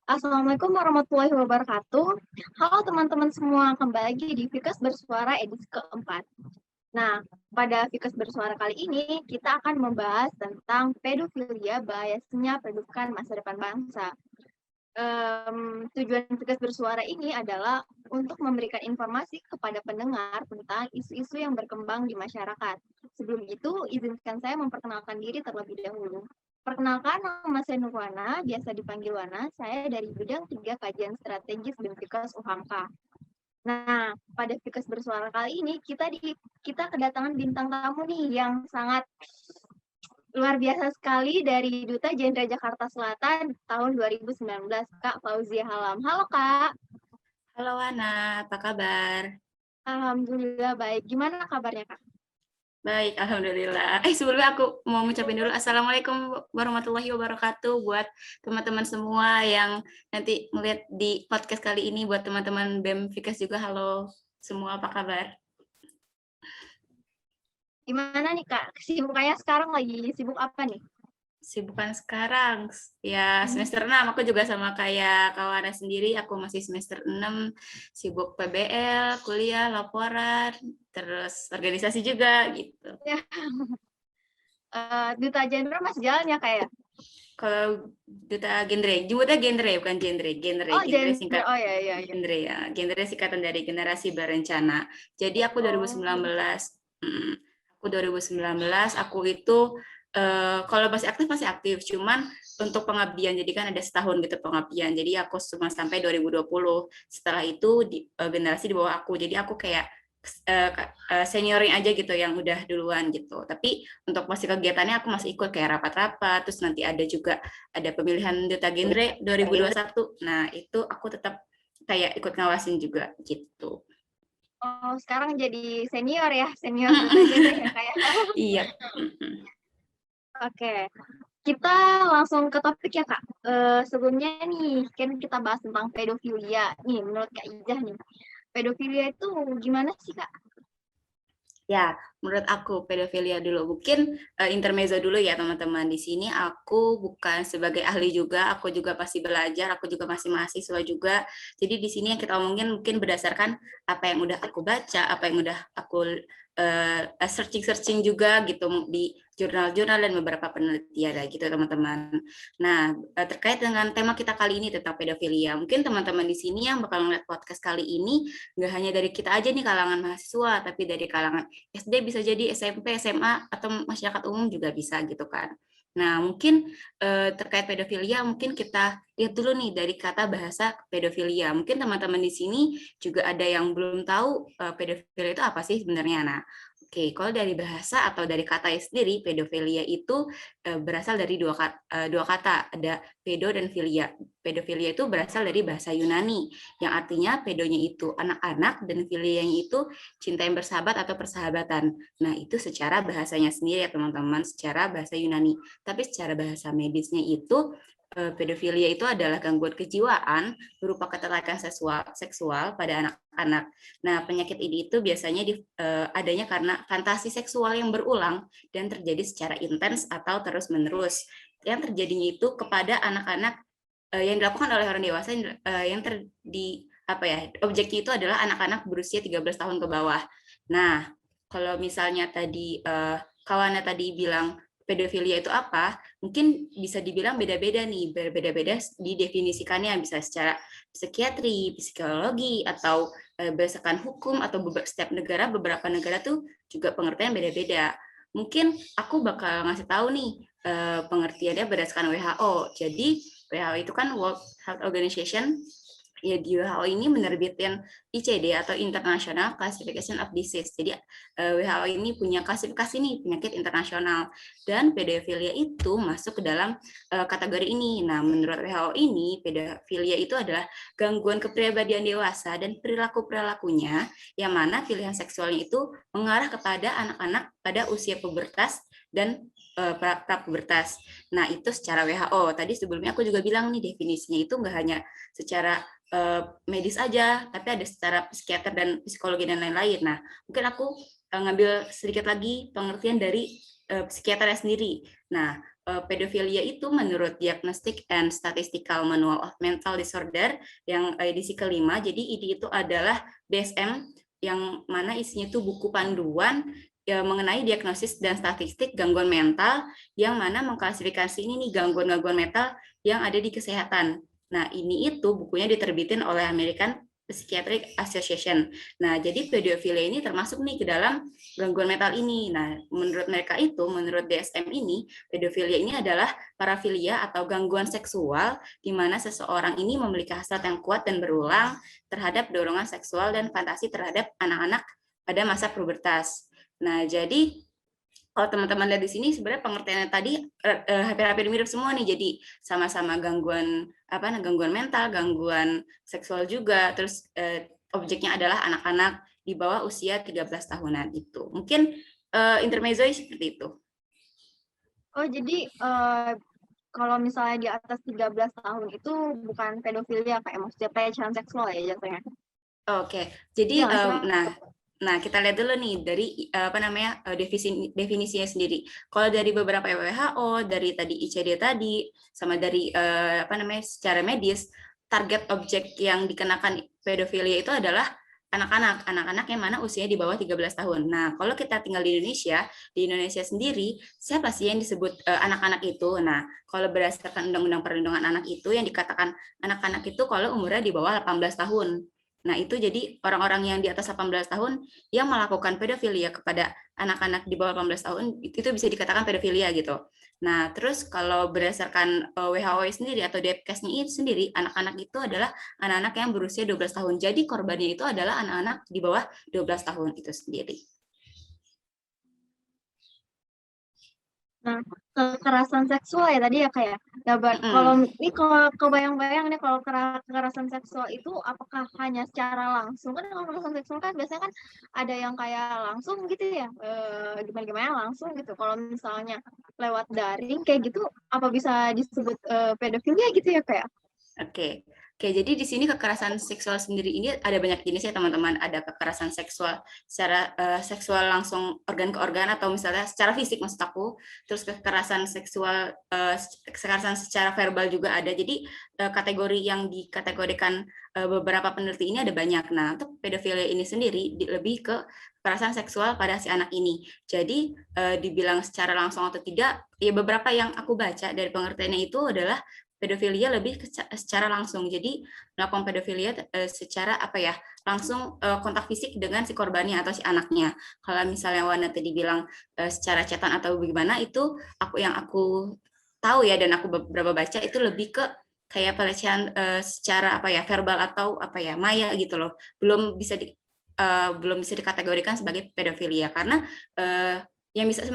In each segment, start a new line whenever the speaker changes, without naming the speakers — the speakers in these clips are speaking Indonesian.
Assalamualaikum warahmatullahi wabarakatuh. Halo teman-teman semua, kembali lagi di Fikas Bersuara edisi keempat. Nah, pada Fikas Bersuara kali ini kita akan membahas tentang pedofilia, bahayanya pendidikan masa depan bangsa. Tujuan Fikas Bersuara ini adalah untuk memberikan informasi kepada pendengar tentang isu-isu yang berkembang di masyarakat. Sebelum itu, izinkan saya memperkenalkan diri terlebih dahulu. Perkenalkan, nama saya Nurwana, biasa dipanggil Wana. Saya dari bidang 3 kajian strategis dan Fikas UHAMKA. Nah, pada Fikas Bersuara kali ini kita kedatangan bintang tamu nih yang sangat luar biasa sekali dari Duta Jenderal Jakarta Selatan tahun 2019, Kak Fauzia Halam. Halo Kak.
Halo Wana, apa kabar?
Alhamdulillah baik. Gimana kabarnya Kak?
Baik, Alhamdulillah. Sebelumnya aku mau ngucapin dulu Assalamualaikum warahmatullahi wabarakatuh buat teman-teman semua yang nanti melihat di podcast kali ini. Buat teman-teman BEM Fikas juga, halo semua, apa kabar?
Gimana nih Kak? Kesibukannya sekarang lagi sibuk apa nih?
Sibukan sekarang, ya semester 6, aku juga sama kayak kawannya sendiri, aku masih semester 6, sibuk PBL, kuliah, laporan, terus organisasi juga gitu.
Ya, Duta Jenderal masih jalan ya Kak ya?
Kalau duta jemputnya bukan
Oh,
genre
Jenderal.
singkat,
Oh ya ya ya.
genre ya, genre singkatan dari generasi berencana. Jadi aku 2019, mm, aku 2019, aku itu kalau masih aktif, cuman untuk pengabdian, jadi kan ada setahun gitu pengabdian, jadi aku cuma sampai 2020. Setelah itu generasi di bawah aku, jadi aku kayak seniorin aja gitu yang udah duluan gitu. Tapi untuk masih kegiatannya aku masih ikut kayak rapat-rapat, terus nanti ada juga ada pemilihan duta genre 2021. Nah, itu aku tetap kayak ikut ngawasin juga gitu.
Oh, sekarang jadi senior ya, senior Duta Jenderal ya Kak ya?
Iya.
Oke, kita langsung ke topik ya Kak. Sebelumnya nih, kan kita bahas tentang pedofilia. Nih, menurut Kak Ijah nih, pedofilia itu gimana sih Kak?
Ya, menurut aku pedofilia dulu. Mungkin intermezzo dulu ya teman-teman. Di sini aku bukan sebagai ahli juga, aku juga pasti belajar, aku juga masih mahasiswa juga. Jadi di sini yang kita omongin mungkin berdasarkan apa yang udah aku baca, apa yang udah aku searching-searching juga gitu di jurnal-jurnal dan beberapa penelitian gitu teman-teman. Nah, terkait dengan tema kita kali ini tentang pedofilia, mungkin teman-teman di sini yang bakal ngeliat podcast kali ini nggak hanya dari kita aja nih kalangan mahasiswa, tapi dari kalangan SD, bisa jadi SMP, SMA, atau masyarakat umum juga bisa gitu kan. Nah, mungkin terkait pedofilia, mungkin kita lihat dulu nih dari kata bahasa pedofilia. Mungkin teman-teman di sini juga ada yang belum tahu pedofilia itu apa sih sebenarnya. Nah, oke, kalau dari bahasa atau dari kata sendiri, pedofilia itu berasal dari dua kata, ada pedo dan filia. Pedofilia itu berasal dari bahasa Yunani, yang artinya pedonya itu anak-anak dan filianya itu cinta yang bersahabat atau persahabatan. Nah, itu secara bahasanya sendiri ya teman-teman, secara bahasa Yunani. Tapi secara bahasa medisnya itu pedofilia itu adalah gangguan kejiwaan berupa ketertarikan seksual pada anak-anak. Nah, penyakit ini itu biasanya adanya karena fantasi seksual yang berulang dan terjadi secara intens atau terus-menerus. Yang terjadinya itu kepada anak-anak yang dilakukan oleh orang dewasa yang objeknya itu adalah anak-anak berusia 13 tahun ke bawah. Nah, kalau misalnya tadi kawannya tadi bilang pedofilia itu apa, mungkin bisa dibilang beda-beda nih, berbeda-beda didefinisikannya, bisa secara psikiatri, psikologi, atau berdasarkan hukum, atau setiap negara, beberapa negara tuh juga pengertian beda-beda. Mungkin aku bakal ngasih tahu nih pengertiannya berdasarkan WHO. Jadi WHO itu kan World Health Organization. Ya, di WHO ini menerbitkan ICD atau International Classification of Disease. Jadi WHO ini punya klasifikasi nih penyakit internasional, dan pedofilia itu masuk ke dalam kategori ini. Nah, menurut WHO ini pedofilia itu adalah gangguan kepribadian dewasa dan perilaku-perilakunya yang mana pilihan seksualnya itu mengarah kepada anak-anak pada usia pubertas dan pra-pubertas. Nah, itu secara WHO. Tadi sebelumnya aku juga bilang nih definisinya itu nggak hanya secara medis aja, tapi ada secara psikiater dan psikologi dan lain-lain. Nah, mungkin aku ngambil sedikit lagi pengertian dari psikiaternya sendiri. Nah, pedofilia itu menurut Diagnostic and Statistical Manual of Mental Disorder yang edisi kelima. Jadi ini itu adalah DSM yang mana isinya itu buku panduan mengenai diagnosis dan statistik gangguan mental yang mana mengklasifikasi ini nih gangguan-gangguan mental yang ada di kesehatan. Nah, ini itu bukunya diterbitin oleh American Psychiatric Association. Nah, jadi pedofilia ini termasuk nih ke dalam gangguan mental ini. Nah, menurut mereka itu, menurut DSM ini, pedofilia ini adalah parafilia atau gangguan seksual di mana seseorang ini memiliki hasrat yang kuat dan berulang terhadap dorongan seksual dan fantasi terhadap anak-anak pada masa pubertas. Nah, jadi kalau teman-teman lihat di sini sebenarnya pengertiannya tadi hampir-hampir mirip semua nih. Jadi sama-sama gangguan gangguan mental, gangguan seksual juga. Terus objeknya adalah anak-anak di bawah usia 13 tahunan itu. Mungkin intermezzo seperti itu.
Oh, jadi kalau misalnya di atas 13 tahun itu bukan pedofilia, kayak maksudnya pelecehan seksual ya jatuhnya.
Oke, jadi
Ya,
nah kita lihat dulu nih dari definisinya sendiri. Kalau dari beberapa WHO, dari tadi ICD tadi, sama dari secara medis, target objek yang dikenakan pedofilia itu adalah anak-anak yang mana usianya di bawah 13 tahun. Nah, kalau kita tinggal di Indonesia sendiri, siapa sih yang disebut anak-anak itu? Nah, kalau berdasarkan Undang-Undang Perlindungan Anak itu yang dikatakan anak-anak itu kalau umurnya di bawah 18 tahun. Nah, itu jadi orang-orang yang di atas 18 tahun yang melakukan pedofilia kepada anak-anak di bawah 18 tahun itu bisa dikatakan pedofilia gitu. Nah, terus kalau berdasarkan WHO sendiri atau Depkes-nya itu sendiri, anak-anak itu adalah anak-anak yang berusia 12 tahun. Jadi korbannya itu adalah anak-anak di bawah 12 tahun itu sendiri.
Nah, kekerasan seksual ya tadi ya kayak. Kalau ini kalau kebayang-bayang nih kalau kekerasan seksual itu apakah hanya secara langsung? Kan kalau kekerasan seksual kan biasanya kan ada yang kayak langsung gitu ya, gimana-gimana langsung gitu. Kalau misalnya lewat daring kayak gitu, apa bisa disebut pedofilia gitu ya kayak?
Oke. Oke, jadi di sini kekerasan seksual sendiri ini ada banyak jenis ya teman-teman. Ada kekerasan seksual secara seksual langsung organ ke organ atau misalnya secara fisik maksud aku. Terus kekerasan seksual kekerasan secara verbal juga ada. Jadi kategori yang dikategorikan beberapa peneliti ini ada banyak. Nah, untuk pedofilia ini sendiri lebih ke kekerasan seksual pada si anak ini. Jadi dibilang secara langsung atau tidak, ya beberapa yang aku baca dari pengertiannya itu adalah pedofilia lebih secara langsung. Jadi melakukan pedofilia secara langsung kontak fisik dengan si korbannya atau si anaknya. Kalau misalnya Wana tadi bilang secara chatan atau bagaimana, itu aku tahu ya dan aku beberapa baca itu lebih ke kayak pelecehan secara verbal atau maya gitu loh. Belum bisa dikategorikan sebagai pedofilia karena yang bisa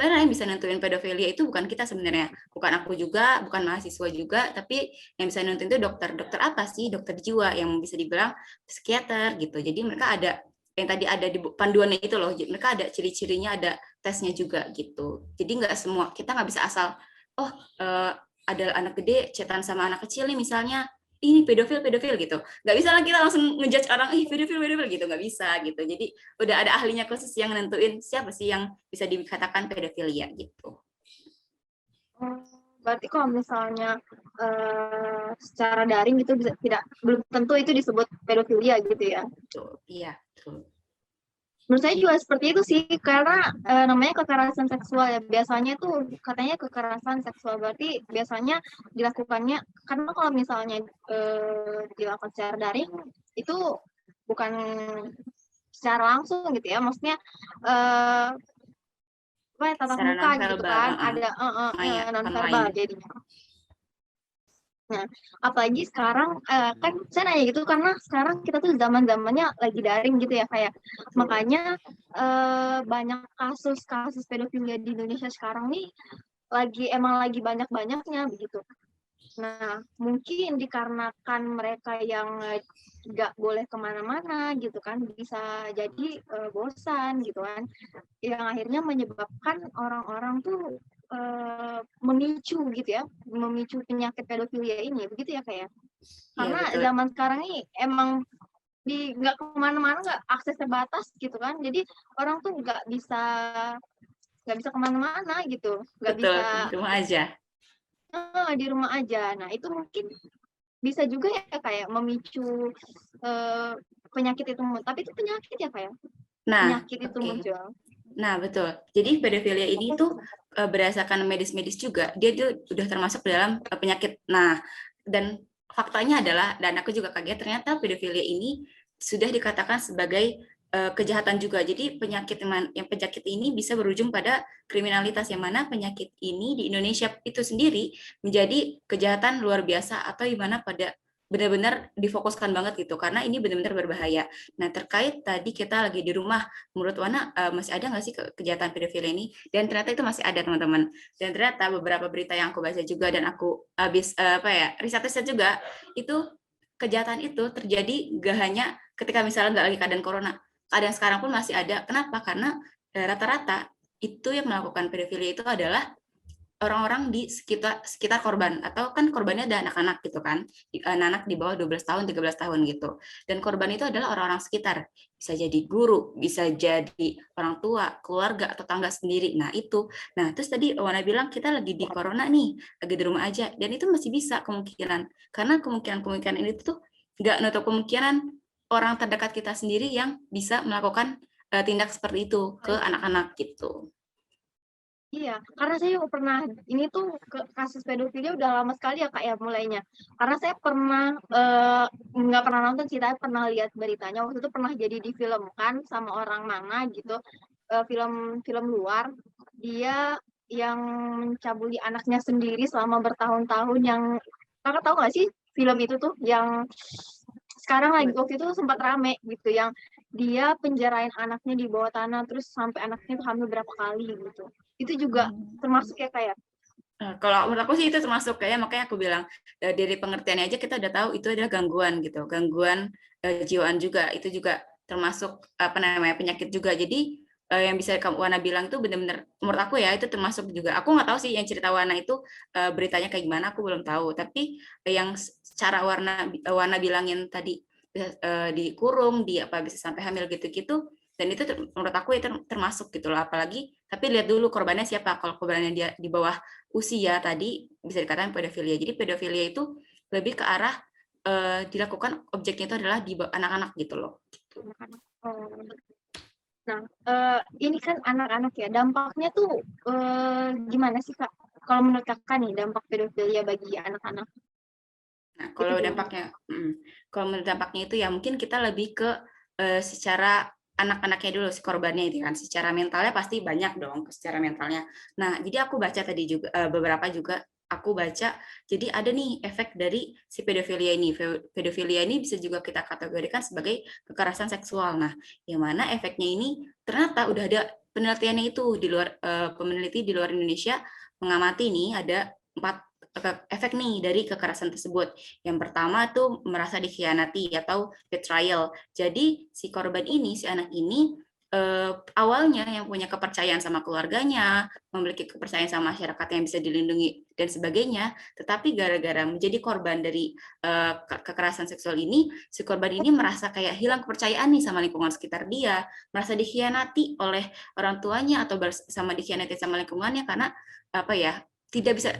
nentuin pedofilia itu bukan kita sebenarnya, bukan aku juga, bukan mahasiswa juga, tapi yang bisa nentuin itu dokter apa sih, dokter jiwa yang bisa dibilang psikiater gitu. Jadi mereka ada yang tadi ada di panduannya itu loh, mereka ada ciri-cirinya, ada tesnya juga gitu. Jadi nggak semua, kita nggak bisa asal ada anak gede cetan sama anak kecil nih misalnya, ini pedofil gitu, nggak bisa lah kita langsung ngejudge orang pedofil gitu, nggak bisa gitu. Jadi udah ada ahlinya khusus yang nentuin siapa sih yang bisa dikatakan pedofilia gitu.
Berarti kalau misalnya secara daring gitu belum tentu itu disebut pedofilia gitu ya?
Iya, betul.
Menurut saya juga seperti itu sih, karena namanya kekerasan seksual ya, biasanya tuh katanya kekerasan seksual, berarti biasanya dilakukannya, karena kalau misalnya dilakukan secara daring, itu bukan secara langsung gitu ya, maksudnya tatap muka gitu kan, ada non-verbal jadinya. Nah, apalagi sekarang kan saya nanya gitu karena sekarang kita tuh zaman-zamannya lagi daring gitu ya kayak makanya banyak kasus pedofilia di Indonesia sekarang nih emang lagi banyak-banyaknya begitu. Nah, mungkin dikarenakan mereka yang nggak boleh kemana-mana gitu kan, bisa jadi bosan gitu kan, yang akhirnya menyebabkan orang-orang tuh memicu penyakit pedofilia ini, begitu ya kayak. Karena
betul.
zaman sekarang ini emang nggak kemana-mana, nggak akses terbatas gitu kan, jadi orang tuh nggak bisa kemana-mana gitu, nggak
Betul,
bisa
di rumah aja.
di rumah aja. Nah, itu mungkin bisa juga ya kayak memicu penyakit itu, tapi itu penyakit ya kayak
Nah,
penyakit itu
oke.
muncul.
Nah, betul. Jadi pedofilia ini tuh berdasarkan medis-medis juga, dia tuh udah termasuk dalam penyakit. Nah, dan faktanya adalah, dan aku juga kaget, ternyata pedofilia ini sudah dikatakan sebagai kejahatan juga. Jadi penyakit ini bisa berujung pada kriminalitas, yang mana penyakit ini di Indonesia itu sendiri menjadi kejahatan luar biasa, atau di mana pada benar-benar difokuskan banget gitu, karena ini benar-benar berbahaya. Nah, terkait tadi kita lagi di rumah, menurut Wana masih ada nggak sih kejahatan pedofili ini? Dan ternyata itu masih ada, teman-teman. Dan ternyata beberapa berita yang aku baca juga, dan aku habis apa ya, riset-riset juga, itu kejahatan itu terjadi gak hanya ketika misalnya nggak lagi keadaan corona. Keadaan sekarang pun masih ada. Kenapa? Karena rata-rata itu yang melakukan pedofili itu adalah orang-orang di sekitar korban, atau kan korbannya ada anak-anak gitu kan, anak-anak di bawah 12 tahun 13 tahun gitu, dan korban itu adalah orang-orang sekitar, bisa jadi guru, bisa jadi orang tua, keluarga, atau tangga sendiri. Nah itu, nah terus tadi Wana bilang kita lagi di corona nih, lagi di rumah aja, dan itu masih bisa kemungkinan, karena kemungkinan ini tuh nggak nutup kemungkinan orang terdekat kita sendiri yang bisa melakukan tindak seperti itu ke anak-anak gitu.
Iya, karena saya juga pernah, ini tuh kasus pedofilia udah lama sekali ya Kak ya mulainya. Karena saya pernah, nggak pernah nonton sih, tapi pernah lihat beritanya, waktu itu pernah jadi difilmkan sama orang mana gitu, film film luar, dia yang mencabuli anaknya sendiri selama bertahun-tahun, yang Kakak tahu nggak sih film itu tuh, yang sekarang lagi waktu itu sempat rame gitu, yang dia penjarain anaknya di bawah tanah, terus sampai anaknya tuh hamil berapa kali gitu. Itu juga termasuk ya kayak.
Kalau menurut aku sih itu termasuk, kayak makanya aku bilang dari pengertiannya aja kita udah tahu itu adalah gangguan gitu, gangguan jiwaan juga, itu juga termasuk apa namanya penyakit juga. Jadi yang bisa kamu Wana bilang itu benar-benar menurut aku ya itu termasuk juga. Aku nggak tahu sih yang cerita Wana itu beritanya kayak gimana, aku belum tahu. Tapi yang cara Wana bilangin tadi dikurung, di apa bisa sampai hamil gitu-gitu, dan itu menurut aku itu termasuk gitu loh. Apalagi tapi lihat dulu korbannya siapa. Kalau korbannya dia di bawah usia, tadi bisa dikatakan pedofilia. Jadi pedofilia itu lebih ke arah dilakukan objeknya itu adalah di anak-anak gitu loh.
Oh. Nah, ini kan anak-anak ya, dampaknya tuh gimana sih Kak? Kalau menurut Kakak nih, dampak pedofilia bagi anak-anak
Nah,
itu
kalau
gimana?
dampaknya, kalau menurut dampaknya itu ya mungkin kita lebih ke secara anak-anaknya dulu, si korbannya itu kan, secara mentalnya pasti banyak dong, secara mentalnya. Nah, jadi aku baca tadi juga beberapa juga aku baca, jadi ada nih efek dari si pedofilia ini. Pedofilia ini bisa juga kita kategorikan sebagai kekerasan seksual. Nah, yang mana efeknya ini ternyata udah ada penelitiannya itu di luar peneliti di luar Indonesia mengamati nih ada 4 efek nih dari kekerasan tersebut. Yang pertama tuh merasa dikhianati atau betrayal. Jadi si korban ini, si anak ini awalnya yang punya kepercayaan sama keluarganya, memiliki kepercayaan sama masyarakat yang bisa dilindungi dan sebagainya, tetapi gara-gara menjadi korban dari kekerasan seksual ini, si korban ini merasa kayak hilang kepercayaan nih sama lingkungan sekitar dia, merasa dikhianati oleh orang tuanya atau sama dikhianati sama lingkungannya karena apa ya, tidak bisa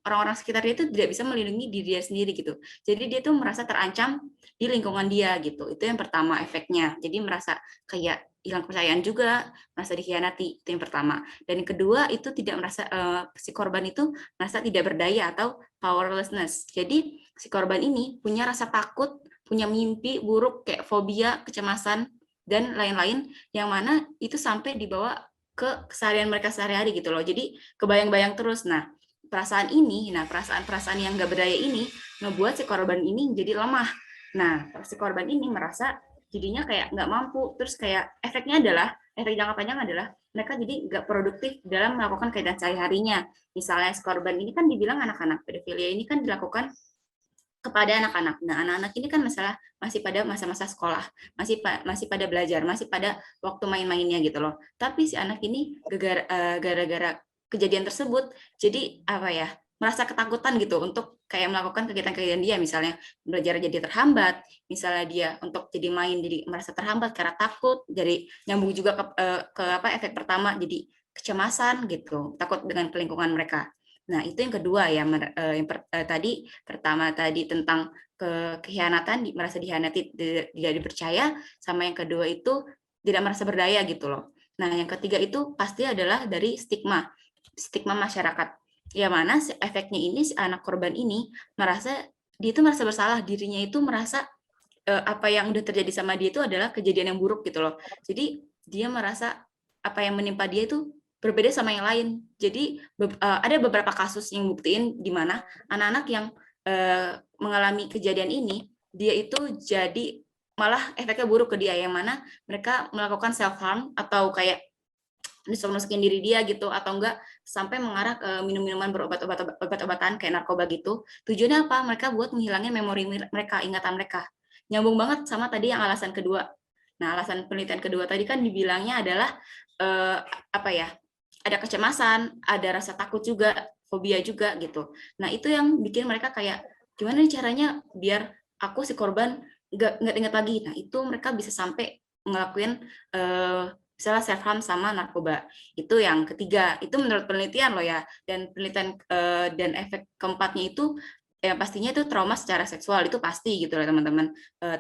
orang-orang sekitar dia itu tidak bisa melindungi diri dia sendiri gitu. Jadi dia tuh merasa terancam di lingkungan dia gitu. Itu yang pertama efeknya. Jadi merasa kayak hilang kepercayaan juga, merasa dikhianati, itu yang pertama. Dan yang kedua itu tidak merasa si korban itu merasa tidak berdaya atau powerlessness. Jadi si korban ini punya rasa takut, punya mimpi buruk kayak fobia, kecemasan dan lain-lain, yang mana itu sampai dibawa ke keseharian mereka sehari-hari gitu loh. Jadi kebayang-bayang terus. Nah, perasaan-perasaan yang gak berdaya ini ngebuat si korban ini jadi lemah. Nah, si korban ini merasa jadinya kayak nggak mampu. Terus kayak efek jangka panjang adalah mereka jadi nggak produktif dalam melakukan kegiatan sehari-harinya. Misalnya si korban ini kan dibilang anak-anak, pedofilia ini kan dilakukan kepada anak-anak. Nah, anak-anak ini kan masih pada masa-masa sekolah, masih pada belajar, masih pada waktu main-mainnya gitu loh. Tapi si anak ini gara-gara kejadian tersebut, jadi apa ya, merasa ketakutan gitu untuk kayak melakukan kegiatan-kegiatan dia, misalnya belajar jadi terhambat, misalnya dia untuk jadi main jadi merasa terhambat karena takut, jadi nyambung juga ke apa efek pertama, jadi kecemasan gitu, takut dengan lingkungan mereka. Nah, itu yang kedua ya, tadi pertama tadi tentang kekhianatan, merasa dihianati, tidak dipercaya, sama yang kedua itu tidak merasa berdaya gitu loh. Nah, yang ketiga itu pasti adalah dari stigma, stigma masyarakat. Ya mana efeknya ini si anak korban ini merasa dia itu merasa bersalah, dirinya itu merasa apa yang udah terjadi sama dia itu adalah kejadian yang buruk gitu loh. Jadi dia merasa apa yang menimpa dia itu berbeda sama yang lain. Jadi ada beberapa kasus yang buktiin di mana anak-anak yang mengalami kejadian ini, dia itu jadi malah efeknya buruk ke dia, yang mana mereka melakukan self harm atau kayak nusuk-nusukin diri dia gitu, atau enggak sampai mengarah ke minum-minuman obat-obatan kayak narkoba gitu. Tujuannya apa? Mereka buat menghilangin memori mereka, ingatan mereka. Nyambung banget sama tadi yang alasan kedua. Nah, alasan penelitian kedua tadi kan dibilangnya adalah apa ya? Ada kecemasan, ada rasa takut juga, fobia juga gitu. Nah, itu yang bikin mereka kayak gimana nih caranya biar aku si korban nggak ingat lagi. Nah, itu mereka bisa sampai ngelakuin misalnya self harm sama narkoba. Itu yang ketiga. Itu menurut penelitian loh ya. Dan penelitian dan efek keempatnya itu ya pastinya itu trauma secara seksual, itu pasti gitu loh teman-teman.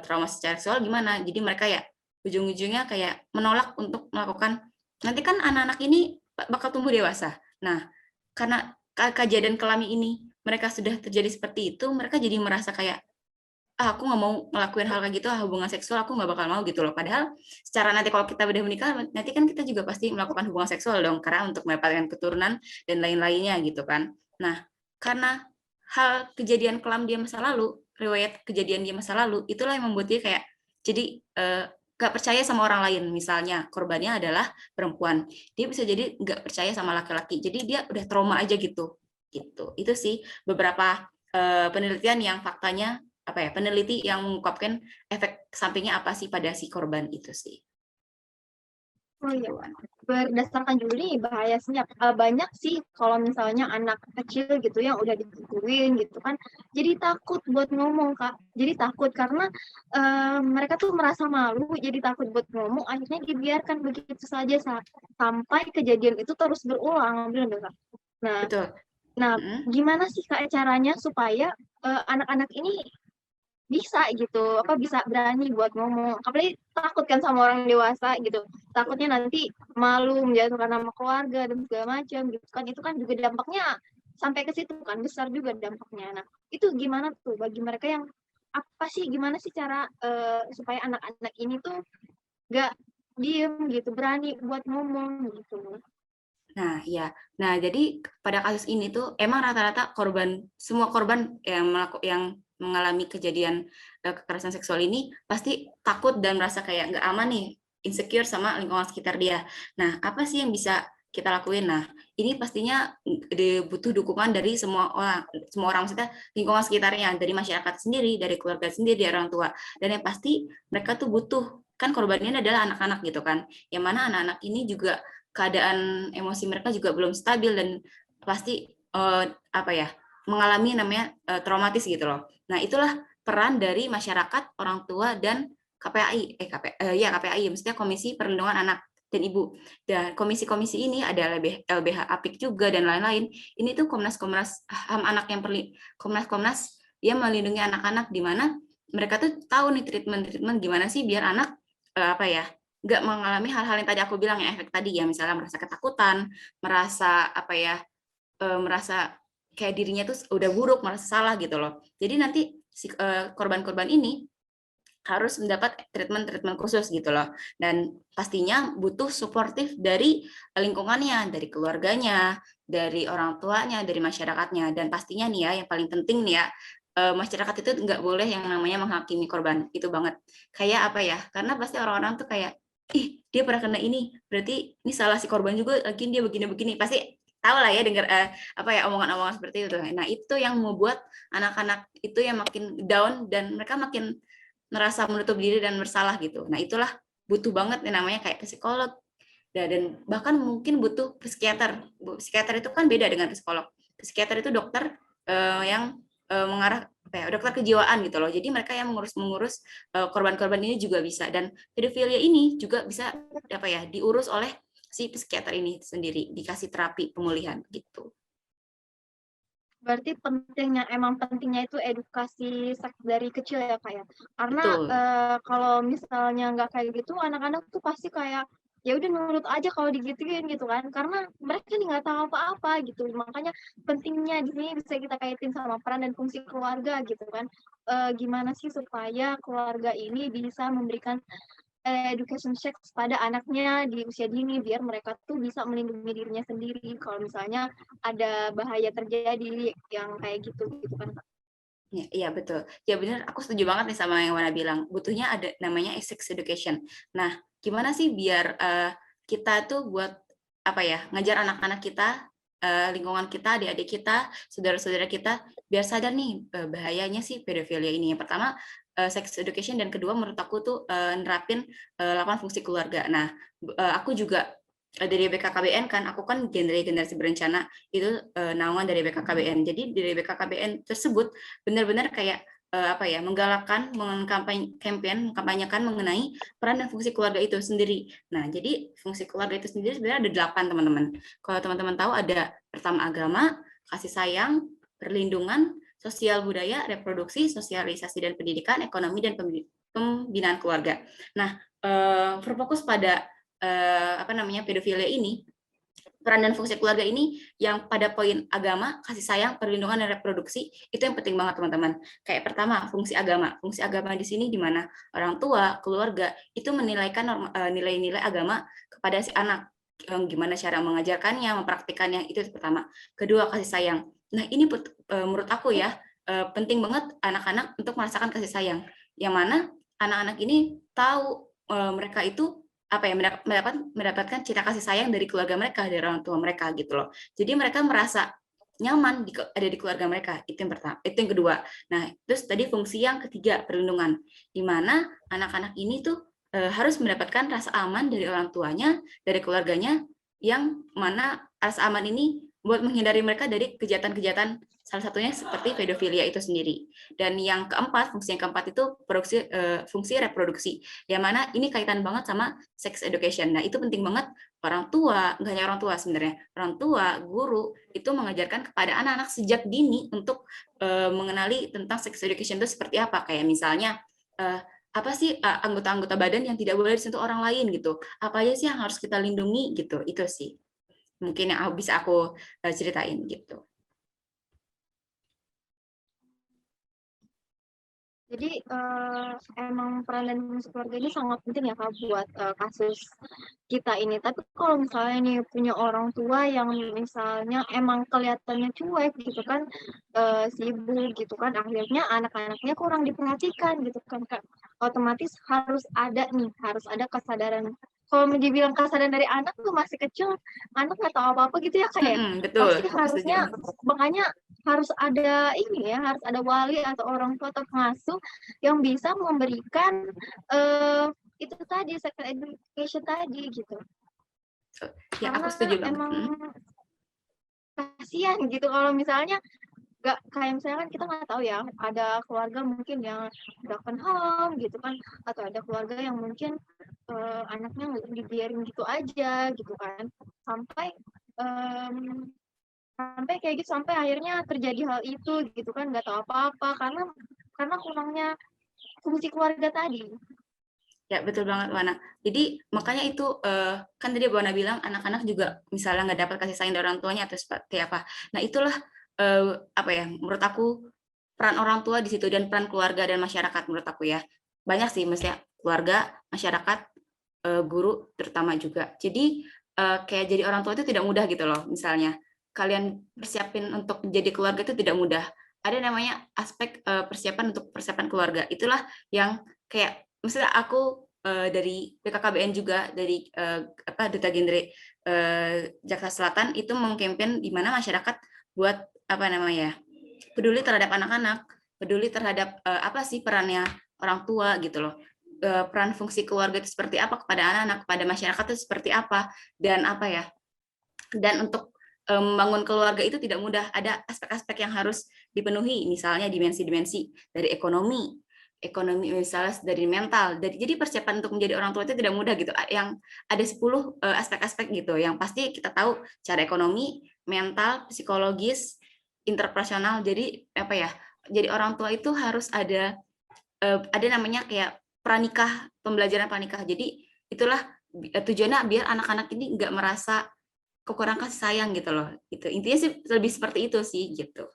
Trauma secara seksual gimana? Jadi mereka ya ujung-ujungnya kayak menolak untuk melakukan, nanti kan anak-anak ini bakal tumbuh dewasa. Nah, karena kejadian kelam ini mereka sudah terjadi seperti itu, mereka jadi merasa kayak aku nggak mau ngelakuin hal kayak gitu, hubungan seksual aku nggak bakal mau gitu loh. Padahal secara nanti kalau kita udah menikah, nanti kan kita juga pasti melakukan hubungan seksual dong, karena untuk mendapatkan keturunan dan lain-lainnya gitu kan. Nah, karena hal kejadian kelam dia masa lalu, riwayat kejadian dia masa lalu, itulah yang membuat dia kayak jadi nggak percaya sama orang lain. Misalnya korbannya adalah perempuan, dia bisa jadi nggak percaya sama laki-laki. Jadi dia udah trauma aja gitu. Gitu. Itu sih beberapa penelitian yang faktanya apa ya, peneliti yang mengungkapkan efek sampingnya apa sih pada si korban itu sih.
Oh iya, berdasarkan juga nih bahayanya banyak sih kalau misalnya anak kecil gitu yang udah digituin gitu kan, jadi takut buat ngomong Kak. Jadi takut karena mereka tuh merasa malu, jadi takut buat ngomong, akhirnya dibiarkan begitu saja sampai kejadian itu terus berulang, bener Kak. Nah,
Betul.
nah
Mm-mm.
gimana sih Kak caranya supaya anak-anak ini bisa gitu, apa bisa berani buat ngomong, apalagi takut kan sama orang dewasa gitu, takutnya nanti malu menjatuhkan nama keluarga dan segala macam gitu kan, itu kan juga dampaknya sampai ke situ kan, besar juga dampaknya. Nah itu gimana tuh bagi mereka yang apa sih, gimana sih cara supaya anak-anak ini tuh gak diem gitu, berani buat ngomong gitu.
Nah, ya. Nah, jadi pada kasus ini tuh emang rata-rata korban, semua korban yang mengalami kejadian kekerasan seksual ini pasti takut dan merasa kayak nggak aman nih, insecure sama lingkungan sekitar dia. Nah, apa sih yang bisa kita lakuin? Nah, ini pastinya butuh dukungan dari semua orang maksudnya lingkungan sekitarnya, dari masyarakat sendiri, dari keluarga sendiri, dari orang tua. Dan yang pasti mereka tuh butuh, kan korbannya adalah anak-anak gitu kan. Yang mana anak-anak ini juga keadaan emosi mereka juga belum stabil dan pasti apa ya, mengalami namanya traumatis gitu loh. Nah, itulah peran dari masyarakat, orang tua dan KPAI, KPAI, maksudnya Komisi Perlindungan Anak dan Ibu. Dan komisi-komisi ini ada LBH Apik juga dan lain-lain. Ini tuh Komnas HAM anak yang Komnas yang melindungi anak-anak, di mana mereka tuh tahu nih treatment gimana sih biar anak apa ya, nggak mengalami hal-hal yang tadi aku bilang, yang efek tadi ya, misalnya merasa ketakutan, merasa apa ya, merasa kayak dirinya tuh udah buruk, merasa salah gitu loh. Jadi nanti si korban-korban ini harus mendapat treatment khusus gitu loh. Dan pastinya butuh suportif dari lingkungannya, dari keluarganya, dari orang tuanya, dari masyarakatnya. Dan pastinya nih ya, yang paling penting nih ya, masyarakat itu nggak boleh yang namanya menghakimi korban. Itu banget. Kayak apa ya, karena pasti orang-orang tuh kayak, ih dia pernah kena ini, berarti ini salah si korban juga, lagi dia begini-begini. Pasti tahu lah ya dengar apa ya, omongan-omongan seperti itu. Nah itu yang membuat anak-anak itu yang makin down dan mereka makin merasa menutup diri dan bersalah gitu. Nah itulah butuh banget yang namanya kayak psikolog, dan bahkan mungkin butuh psikiater. Psikiater itu kan beda dengan psikolog. Psikiater itu dokter yang mengarah apa ya, dokter kejiwaan gitu loh. Jadi mereka yang mengurus korban-korban ini juga bisa, dan pedofilia ini juga bisa apa ya, diurus oleh si psikiater ini sendiri, dikasih terapi pemulihan gitu.
Berarti emang pentingnya itu edukasi dari kecil ya, Kak, ya? Karena,
Betul.
kalau misalnya nggak kayak gitu, anak-anak tuh pasti kayak, ya udah nurut aja kalau digituin gitu kan, karena mereka nih nggak tahu apa-apa gitu. Makanya pentingnya di sini bisa kita kaitin sama peran dan fungsi keluarga gitu kan. Gimana sih supaya keluarga ini bisa memberikan education sex pada anaknya di usia dini biar mereka tuh bisa melindungi dirinya sendiri kalau misalnya ada bahaya terjadi yang kayak gitu gitu kan Kak.
Ya, iya betul. Ya benar, aku setuju banget nih sama yang Wana bilang. Butuhnya ada namanya sex education. Nah, gimana sih biar kita tuh buat apa ya, ngajar anak-anak kita, lingkungan kita, adik-adik kita, saudara-saudara kita, biar sadar nih bahayanya sih pedofilia ini. Yang pertama sex education dan kedua menurut aku tuh nerapin 8 fungsi keluarga. Nah, aku juga dari BKKBN kan, aku kan generasi berencana itu naungan dari BKKBN. Jadi dari BKKBN tersebut benar-benar kayak apa ya, menggalakkan, mengkampanyekan mengenai peran dan fungsi keluarga itu sendiri. Nah, jadi fungsi keluarga itu sendiri sebenarnya ada 8 teman-teman. Kalau teman-teman tahu ada pertama agama, kasih sayang, perlindungan, sosial budaya, reproduksi, sosialisasi dan pendidikan, ekonomi dan pembinaan keluarga. Nah, berfokus pada apa namanya pedofilia ini, peran dan fungsi keluarga ini yang pada poin agama, kasih sayang, perlindungan dan reproduksi itu yang penting banget teman-teman. Kayak pertama fungsi agama. Fungsi agama di sini di mana orang tua, keluarga itu menilaikan nilai-nilai agama kepada si anak. Gimana cara mengajarkannya, mempraktikannya itu pertama. Kedua kasih sayang. Nah ini menurut aku ya penting banget anak-anak untuk merasakan kasih sayang. Yang mana anak-anak ini tahu mereka itu apa ya mendapatkan cinta kasih sayang dari keluarga mereka, dari orang tua mereka gitu loh. Jadi mereka merasa nyaman ada di keluarga mereka. Itu yang pertama, itu yang kedua. Nah, terus tadi fungsi yang ketiga perlindungan, di mana anak-anak ini tuh harus mendapatkan rasa aman dari orang tuanya, dari keluarganya, yang mana rasa aman ini buat menghindari mereka dari kejahatan-kejahatan salah satunya seperti pedofilia itu sendiri. Dan yang keempat, fungsi yang keempat itu fungsi reproduksi, yang mana ini kaitan banget sama sex education. Nah, itu penting banget orang tua, nggak hanya orang tua sebenarnya, orang tua, guru, itu mengajarkan kepada anak-anak sejak dini untuk mengenali tentang sex education itu seperti apa. Kayak misalnya, apa sih anggota-anggota badan yang tidak boleh disentuh orang lain gitu. Apa aja sih yang harus kita lindungi gitu. Itu sih mungkin yang bisa aku ceritain gitu.
Jadi emang peran dan fungsi keluarga ini sangat penting ya Kak buat kasus kita ini. Tapi kalau misalnya nih punya orang tua yang misalnya emang kelihatannya cuek gitu kan, sibuk gitu kan, akhirnya anak-anaknya kurang diperhatikan gitu kan Kak. Otomatis harus ada kesadaran. Kalau mau dibilang kesadaran dari anak tuh masih kecil, anak nggak tahu apa-apa gitu ya Kak ya.
Betul,
Pasti
aku setuju.
harusnya makanya harus ada ini ya, harus ada wali atau orang tua atau pengasuh yang bisa memberikan itu tadi sex education tadi gitu.
Ya, aku
Karena
setuju banget.
emang kasihan gitu kalau misalnya nggak kayak misalnya kan kita nggak tahu ya ada keluarga mungkin yang broken home gitu kan atau ada keluarga yang mungkin anaknya nggak dibiarin gitu aja gitu kan sampai um, sampai kayak gitu sampai akhirnya terjadi hal itu gitu kan nggak tahu apa-apa karena kurangnya fungsi keluarga tadi.
Ya, betul banget, Wana. Jadi, makanya itu, kan tadi Wana bilang anak-anak juga misalnya nggak dapat kasih sayang dari orang tuanya atau seperti apa. Nah, itulah, apa ya, menurut aku peran orang tua di situ dan peran keluarga dan masyarakat menurut aku ya. Banyak sih, maksudnya keluarga, masyarakat, guru terutama juga. Jadi, kayak jadi orang tua itu tidak mudah gitu loh. Misalnya, kalian persiapin untuk jadi keluarga itu tidak mudah. Ada namanya aspek persiapan untuk persiapan keluarga. Itulah yang kayak maksudnya aku dari BKKBN juga dari apa Duta Genre Jakarta Selatan itu mengkampanye di mana masyarakat buat apa namanya peduli terhadap anak-anak, peduli terhadap apa sih perannya orang tua gitu loh. Peran fungsi keluarga itu seperti apa kepada anak-anak, kepada masyarakat itu seperti apa dan apa ya. Dan untuk membangun keluarga itu tidak mudah. Ada aspek-aspek yang harus dipenuhi, misalnya dimensi-dimensi dari ekonomi misalnya dari mental. Jadi persiapan untuk menjadi orang tua itu tidak mudah gitu. Yang ada 10 aspek-aspek gitu. Yang pasti kita tahu cara ekonomi, mental, psikologis, interpersonal. Jadi apa ya? Jadi orang tua itu harus ada namanya kayak pranikah, pembelajaran pranikah. Jadi itulah tujuannya biar anak-anak ini nggak merasa kekurangan kasih sayang gitu loh. Itu intinya sih lebih seperti itu sih gitu.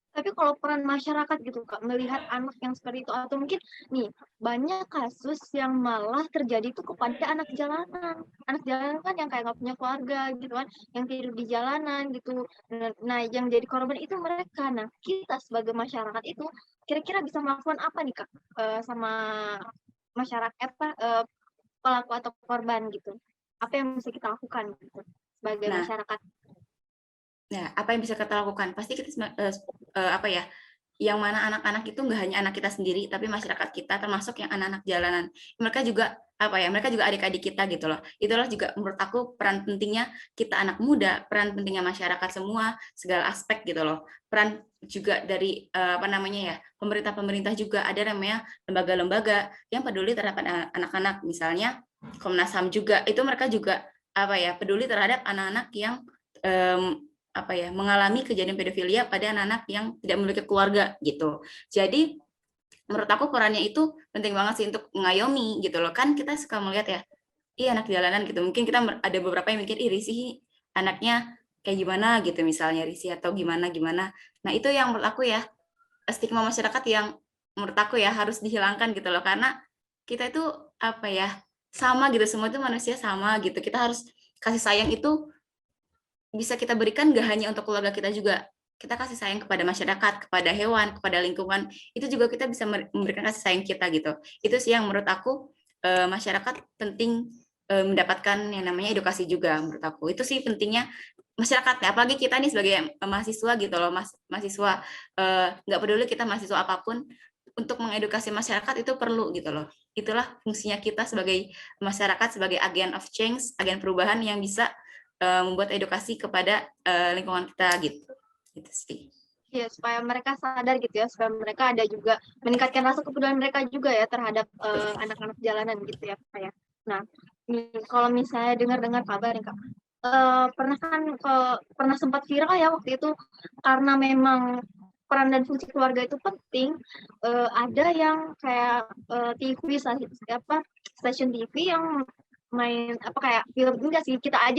Tapi kalau peran masyarakat gitu Kak, melihat anak yang seperti itu atau mungkin nih banyak kasus yang malah terjadi tuh kepada anak jalanan. Anak jalanan kan yang kayak nggak punya keluarga gitu kan, yang tidur di jalanan gitu. Nah, yang jadi korban itu mereka. Nah, kita sebagai masyarakat itu kira-kira bisa melakukan apa nih Kak sama masyarakat pelaku atau korban gitu? Apa yang bisa kita lakukan gitu sebagai
Nah,
masyarakat?
apa yang bisa kita lakukan? Pasti kita apa ya? Yang mana anak-anak itu nggak hanya anak kita sendiri, tapi masyarakat kita, termasuk yang anak-anak jalanan. Mereka juga apa ya? Mereka juga adik-adik kita gitu loh. Itulah juga menurut aku peran pentingnya kita anak muda, peran pentingnya masyarakat semua, segala aspek gitu loh. Peran juga dari apa namanya ya? Pemerintah-pemerintah juga ada namanya lembaga-lembaga yang peduli terhadap anak-anak, misalnya Komnas HAM juga. Itu mereka juga apa ya? Peduli terhadap anak-anak yang apa ya, mengalami kejadian pedofilia pada anak-anak yang tidak memiliki keluarga gitu. Jadi menurut aku perannya itu penting banget sih untuk mengayomi gitu loh. Kan kita suka melihat ya, iya anak jalanan gitu. Mungkin kita ada beberapa yang mikir, ih risih anaknya kayak gimana gitu misalnya risih atau gimana gimana. Nah, itu yang menurut aku ya stigma masyarakat yang menurut aku ya harus dihilangkan gitu loh, karena kita itu apa ya, sama gitu, semua itu manusia sama gitu. Kita harus kasih sayang itu bisa kita berikan gak hanya untuk keluarga kita juga. Kita kasih sayang kepada masyarakat, kepada hewan, kepada lingkungan, itu juga kita bisa memberikan kasih sayang kita gitu. Itu sih yang menurut aku masyarakat penting mendapatkan yang namanya edukasi juga menurut aku. Itu sih pentingnya masyarakatnya, apalagi kita nih sebagai mahasiswa gitu loh, mahasiswa nggak peduli kita mahasiswa apapun, untuk mengedukasi masyarakat itu perlu gitu loh. Itulah fungsinya kita sebagai masyarakat, sebagai agen of change, agen perubahan yang bisa membuat edukasi kepada lingkungan kita gitu. Gitu sih.
Ya, supaya mereka sadar gitu ya, supaya mereka ada juga meningkatkan rasa kepedulian mereka juga ya terhadap anak-anak jalanan gitu ya, Kak ya. Nah, kalau misalnya dengar-dengar kabar nih Kak, pernah sempat viral ya waktu itu karena memang peran dan fungsi keluarga itu penting. Ada yang kayak TV stasiun TV yang main apa kayak film enggak sih kita aja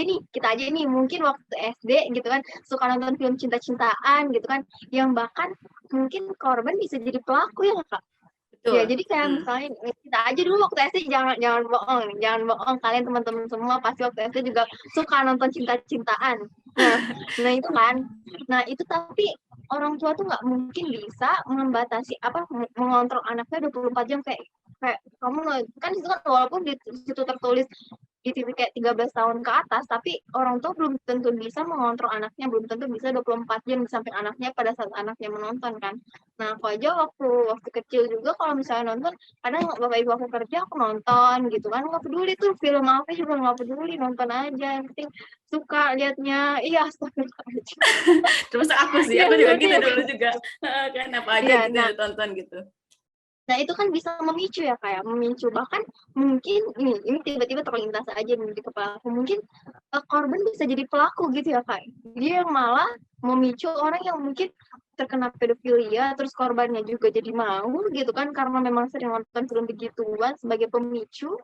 nih mungkin waktu SD gitu kan suka nonton film cinta-cintaan gitu kan yang bahkan mungkin korban bisa jadi pelaku ya Kak. Ya,
Betul.
jadi kayak misalnya kita aja dulu waktu SD jangan jangan bohong kalian teman-teman semua pasti waktu SD juga suka nonton cinta-cintaan. Nah, nah itu kan. Nah, itu tapi orang tua tuh nggak mungkin bisa membatasi apa mengontrol anaknya 24 jam kayak kayak kamu kan itu kan walaupun di situ tertulis di TV kayak 13 tahun ke atas, tapi orang tua belum tentu bisa mengontrol anaknya, belum tentu bisa 24 jam di samping anaknya pada saat anaknya menonton kan. Nah, aku aja waktu kecil juga kalau misalnya nonton, kadang bapak ibu aku kerja, aku nonton gitu kan, nggak peduli tuh film apa juga nggak peduli, nonton aja, yang penting suka liatnya, iya astagfirullahaladzim.
Termasuk aku sih,
Iya,
aku juga gitu
seperti itu.
dulu juga. Kan apa aja
Iya,
kita
nah
tonton gitu.
Nah, itu kan bisa memicu ya, kayak memicu bahkan mungkin ini tiba-tiba terlintas aja nih di kepala aku. Mungkin korban bisa jadi pelaku gitu ya, Kak. Dia yang malah memicu orang yang mungkin terkena pedofilia, terus korbannya juga jadi mau gitu kan, karena memang sering nonton film begituan sebagai pemicu,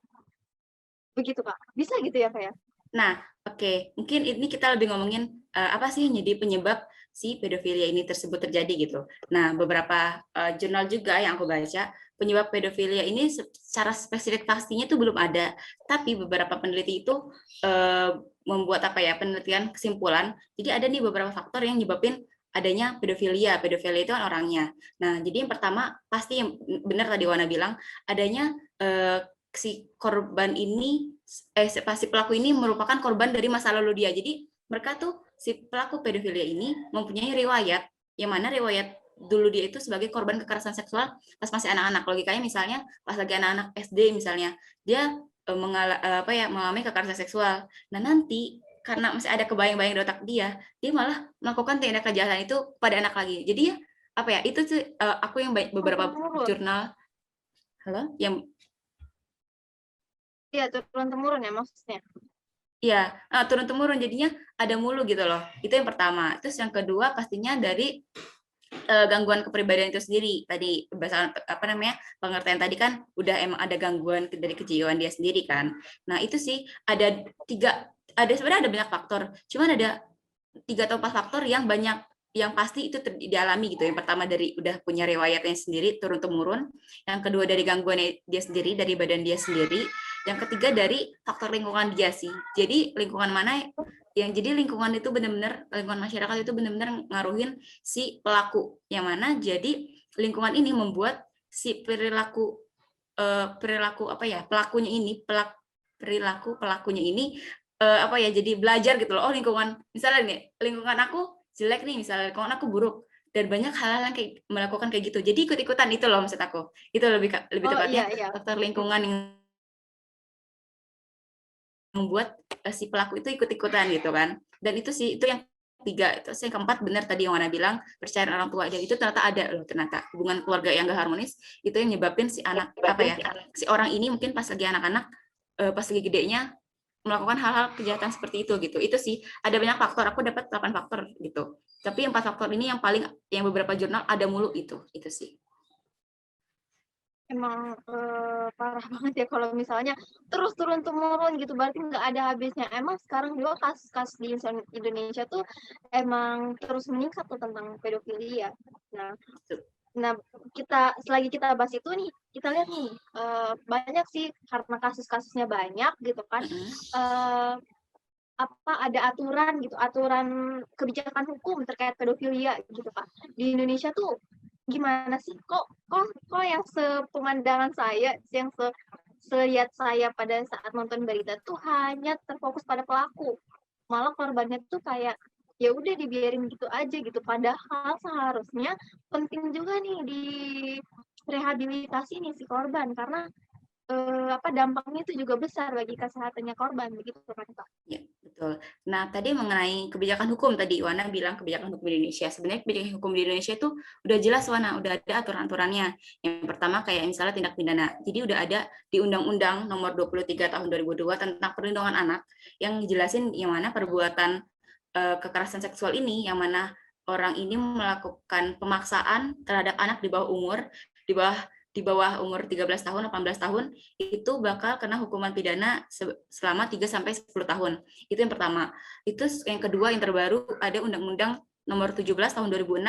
begitu, Kak. Bisa gitu ya, Kak ya?
Nah, oke, mungkin ini kita lebih ngomongin apa sih yang jadi penyebab si pedofilia ini tersebut terjadi gitu. Nah, beberapa jurnal juga yang aku baca, penyebab pedofilia ini secara spesifik pastinya itu belum ada, tapi beberapa peneliti itu membuat apa ya penelitian kesimpulan. Jadi ada nih beberapa faktor yang nyebabin adanya pedofilia. Pedofilia itu kan orangnya. Nah, jadi yang pertama pasti yang benar tadi Wana bilang adanya si korban ini si pelaku ini merupakan korban dari masa lalu dia. Jadi mereka tuh si pelaku pedofilia ini mempunyai riwayat yang mana riwayat dulu dia itu sebagai korban kekerasan seksual pas masih anak-anak. Logikanya misalnya pas lagi anak-anak SD misalnya dia mengalami kekerasan seksual. Nah, nanti karena masih ada kebayang-bayang di otak dia, dia malah melakukan tindak kejahatan itu pada anak lagi. Jadi ya apa ya itu tuh aku yang beberapa jurnal halo yang
Iya, turun-temurun ya maksudnya.
Iya, turun-temurun jadinya ada mulu gitu loh. Itu yang pertama. Terus yang kedua pastinya dari gangguan kepribadian itu sendiri. Tadi bahasa apa namanya? Pengertian tadi kan udah emang ada gangguan dari kejiwaan dia sendiri kan. Nah, itu sih ada sebenarnya ada banyak faktor. Cuman ada 3 atau 4 faktor yang banyak yang pasti itu dialami gitu. Yang pertama dari udah punya riwayatnya sendiri turun temurun, yang kedua dari gangguan dia sendiri dari badan dia sendiri, yang ketiga dari faktor lingkungan dia sih. Jadi lingkungan mana yang jadi lingkungan itu benar-benar lingkungan masyarakat itu benar-benar ngaruhin si pelaku yang mana jadi lingkungan ini membuat si perilaku apa ya pelakunya ini perilaku pelakunya ini apa ya jadi belajar gitu loh. Oh lingkungan misalnya nih lingkungan aku jelek nih misalnya lingkungan aku buruk dan banyak hal-hal yang kayak melakukan kayak gitu jadi ikut-ikutan itu loh maksud aku itu lebih
Oh iya
tepatnya
iya.
faktor lingkungan yang membuat si pelaku itu ikut-ikutan gitu kan dan itu sih itu yang tiga itu yang keempat benar tadi yang Wana bilang percaya orang tua dan itu ternyata ada loh ternyata hubungan keluarga yang gak harmonis itu yang nyebabin si anak apa ya si orang ini mungkin pas lagi anak-anak pas lagi gedenya melakukan hal-hal kejahatan seperti itu sih ada banyak faktor aku dapat 8 faktor gitu tapi 4 faktor ini yang paling yang beberapa jurnal ada mulu itu sih.
Emang parah banget ya kalau misalnya terus turun-temurun gitu, berarti nggak ada habisnya. Emang sekarang juga kasus-kasus di Indonesia tuh emang terus meningkat tuh tentang pedofilia. Nah nah selagi kita bahas itu nih, kita lihat nih, banyak sih karena kasus-kasusnya banyak gitu kan, eee, ada aturan gitu, aturan kebijakan hukum terkait pedofilia gitu Kak. Di Indonesia tuh gimana sih kok yang sepemandangan saya yang selihat saya pada saat nonton berita tuh hanya terfokus pada pelaku malah korbannya tuh kayak ya udah dibiarin gitu aja gitu padahal seharusnya penting juga nih di rehabilitasi nih si korban karena dampaknya itu juga besar bagi kesehatannya korban begitu kan Kak.
Ya, betul. Nah, tadi mengenai kebijakan hukum tadi Wana bilang kebijakan hukum di Indonesia. Sebenarnya kebijakan hukum di Indonesia itu udah jelas Wana, udah ada aturan-aturannya. Yang pertama kayak misalnya tindak pidana. Jadi udah ada di Undang-Undang Nomor 23 Tahun 2002 tentang Perlindungan Anak yang jelasin yang mana perbuatan kekerasan seksual ini yang mana orang ini melakukan pemaksaan terhadap anak di bawah umur, di bawah di bawah umur 13 tahun, 18 tahun, itu bakal kena hukuman pidana selama 3 sampai 10 tahun. Itu yang pertama. Itu yang kedua yang terbaru ada Undang-Undang Nomor 17 tahun 2006.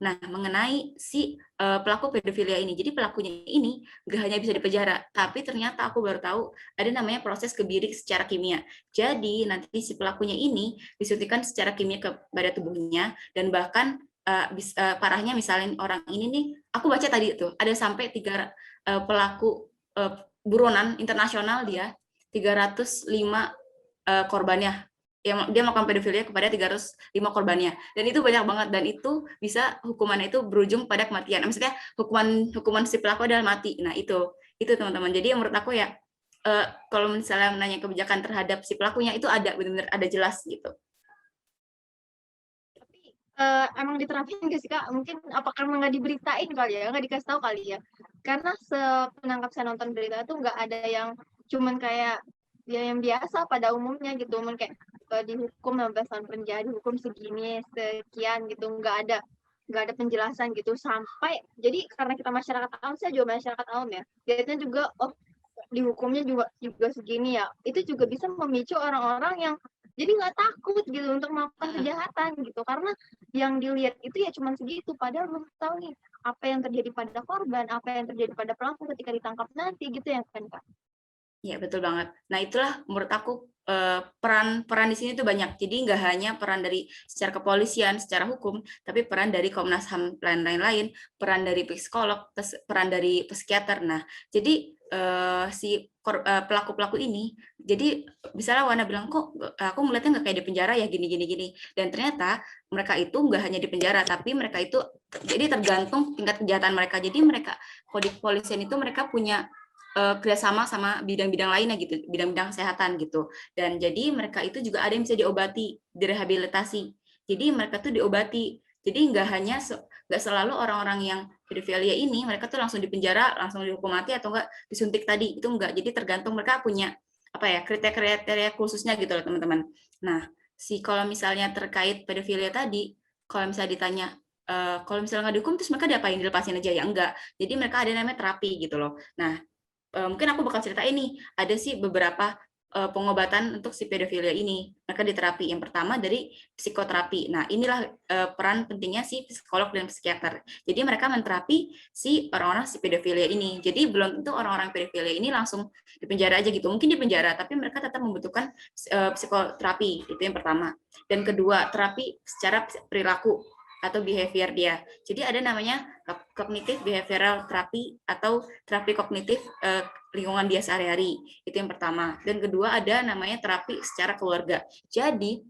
Nah, mengenai si pelaku pedofilia ini. Jadi pelakunya ini gak hanya bisa dipenjara, tapi ternyata aku baru tahu ada namanya proses kebiri secara kimia. Jadi nanti si pelakunya ini disuntikan secara kimia kepada tubuhnya dan bahkan parahnya misalnya orang ini nih aku baca tadi tuh ada sampai 3 pelaku buronan internasional dia 305 korbannya yang dia melakukan pedofilia kepada 305 korbannya dan itu banyak banget dan itu bisa hukumannya itu berujung pada kematian maksudnya hukuman si pelaku adalah mati nah itu teman-teman jadi menurut aku ya kalau misalnya menanya kebijakan terhadap si pelakunya itu ada benar-benar ada jelas gitu.
Emang diterapin nggak sih Kak? Mungkin apa karena nggak diberitain kali ya, nggak dikasih tahu kali ya? Karena sepenangkap saya nonton berita tuh nggak ada yang cuman kayak ya yang biasa pada umumnya gitu, cuman kayak dihukum 15 tahun penjara, dihukum segini, sekian gitu, nggak ada penjelasan gitu sampai jadi karena kita masyarakat awam saya juga masyarakat awam ya, lihatnya juga oh dihukumnya juga juga segini ya, itu juga bisa memicu orang-orang yang jadi nggak takut gitu untuk melakukan kejahatan gitu karena yang dilihat itu ya cuma segitu padahal belum tahu nih apa yang terjadi pada korban apa yang terjadi pada pelaku ketika ditangkap nanti gitu ya kan Kak.
Ya betul banget. Nah itulah menurut aku peran di sini tuh banyak. Jadi nggak hanya peran dari secara kepolisian, secara hukum, tapi peran dari Komnas HAM dan lain-lain, peran dari psikolog, peran dari psikiater. Nah jadi si pelaku-pelaku ini, jadi misalnya Wana bilang kok aku melihatnya nggak kayak di penjara ya gini. Dan ternyata mereka itu nggak hanya di penjara, tapi mereka itu jadi tergantung tingkat kejahatan mereka. Jadi mereka kalau di kepolisian itu mereka punya kerjasama sama bidang-bidang lainnya gitu, bidang-bidang kesehatan gitu. Dan jadi mereka itu juga ada yang bisa diobati, direhabilitasi. Jadi mereka tuh diobati. Jadi nggak selalu orang-orang yang pedofilia ini mereka tuh langsung dipenjara, langsung dihukum mati atau enggak disuntik tadi itu enggak. Jadi tergantung mereka punya apa ya, kriteria khususnya gitu loh teman-teman. Nah, kalau misalnya terkait pedofilia tadi, kalau misalnya ditanya kalau misalnya nggak dihukum terus mereka diapain, dilepasin aja ya, enggak. Jadi mereka ada namanya terapi gitu loh. Nah, mungkin aku bakal cerita ini, ada sih beberapa pengobatan untuk si pedofilia ini. Mereka diterapi. Yang pertama dari psikoterapi. Nah, inilah peran pentingnya si psikolog dan psikiater. Jadi mereka menterapi si orang-orang si pedofilia ini. Jadi belum tentu orang-orang pedofilia ini langsung di penjara aja gitu. Mungkin di penjara, tapi mereka tetap membutuhkan psikoterapi. Itu yang pertama. Dan kedua, terapi secara perilaku atau behavior dia. Jadi ada namanya cognitive behavioral therapy atau terapi kognitif lingkungan dia sehari-hari. Itu yang pertama. Dan kedua ada namanya terapi secara keluarga. Jadi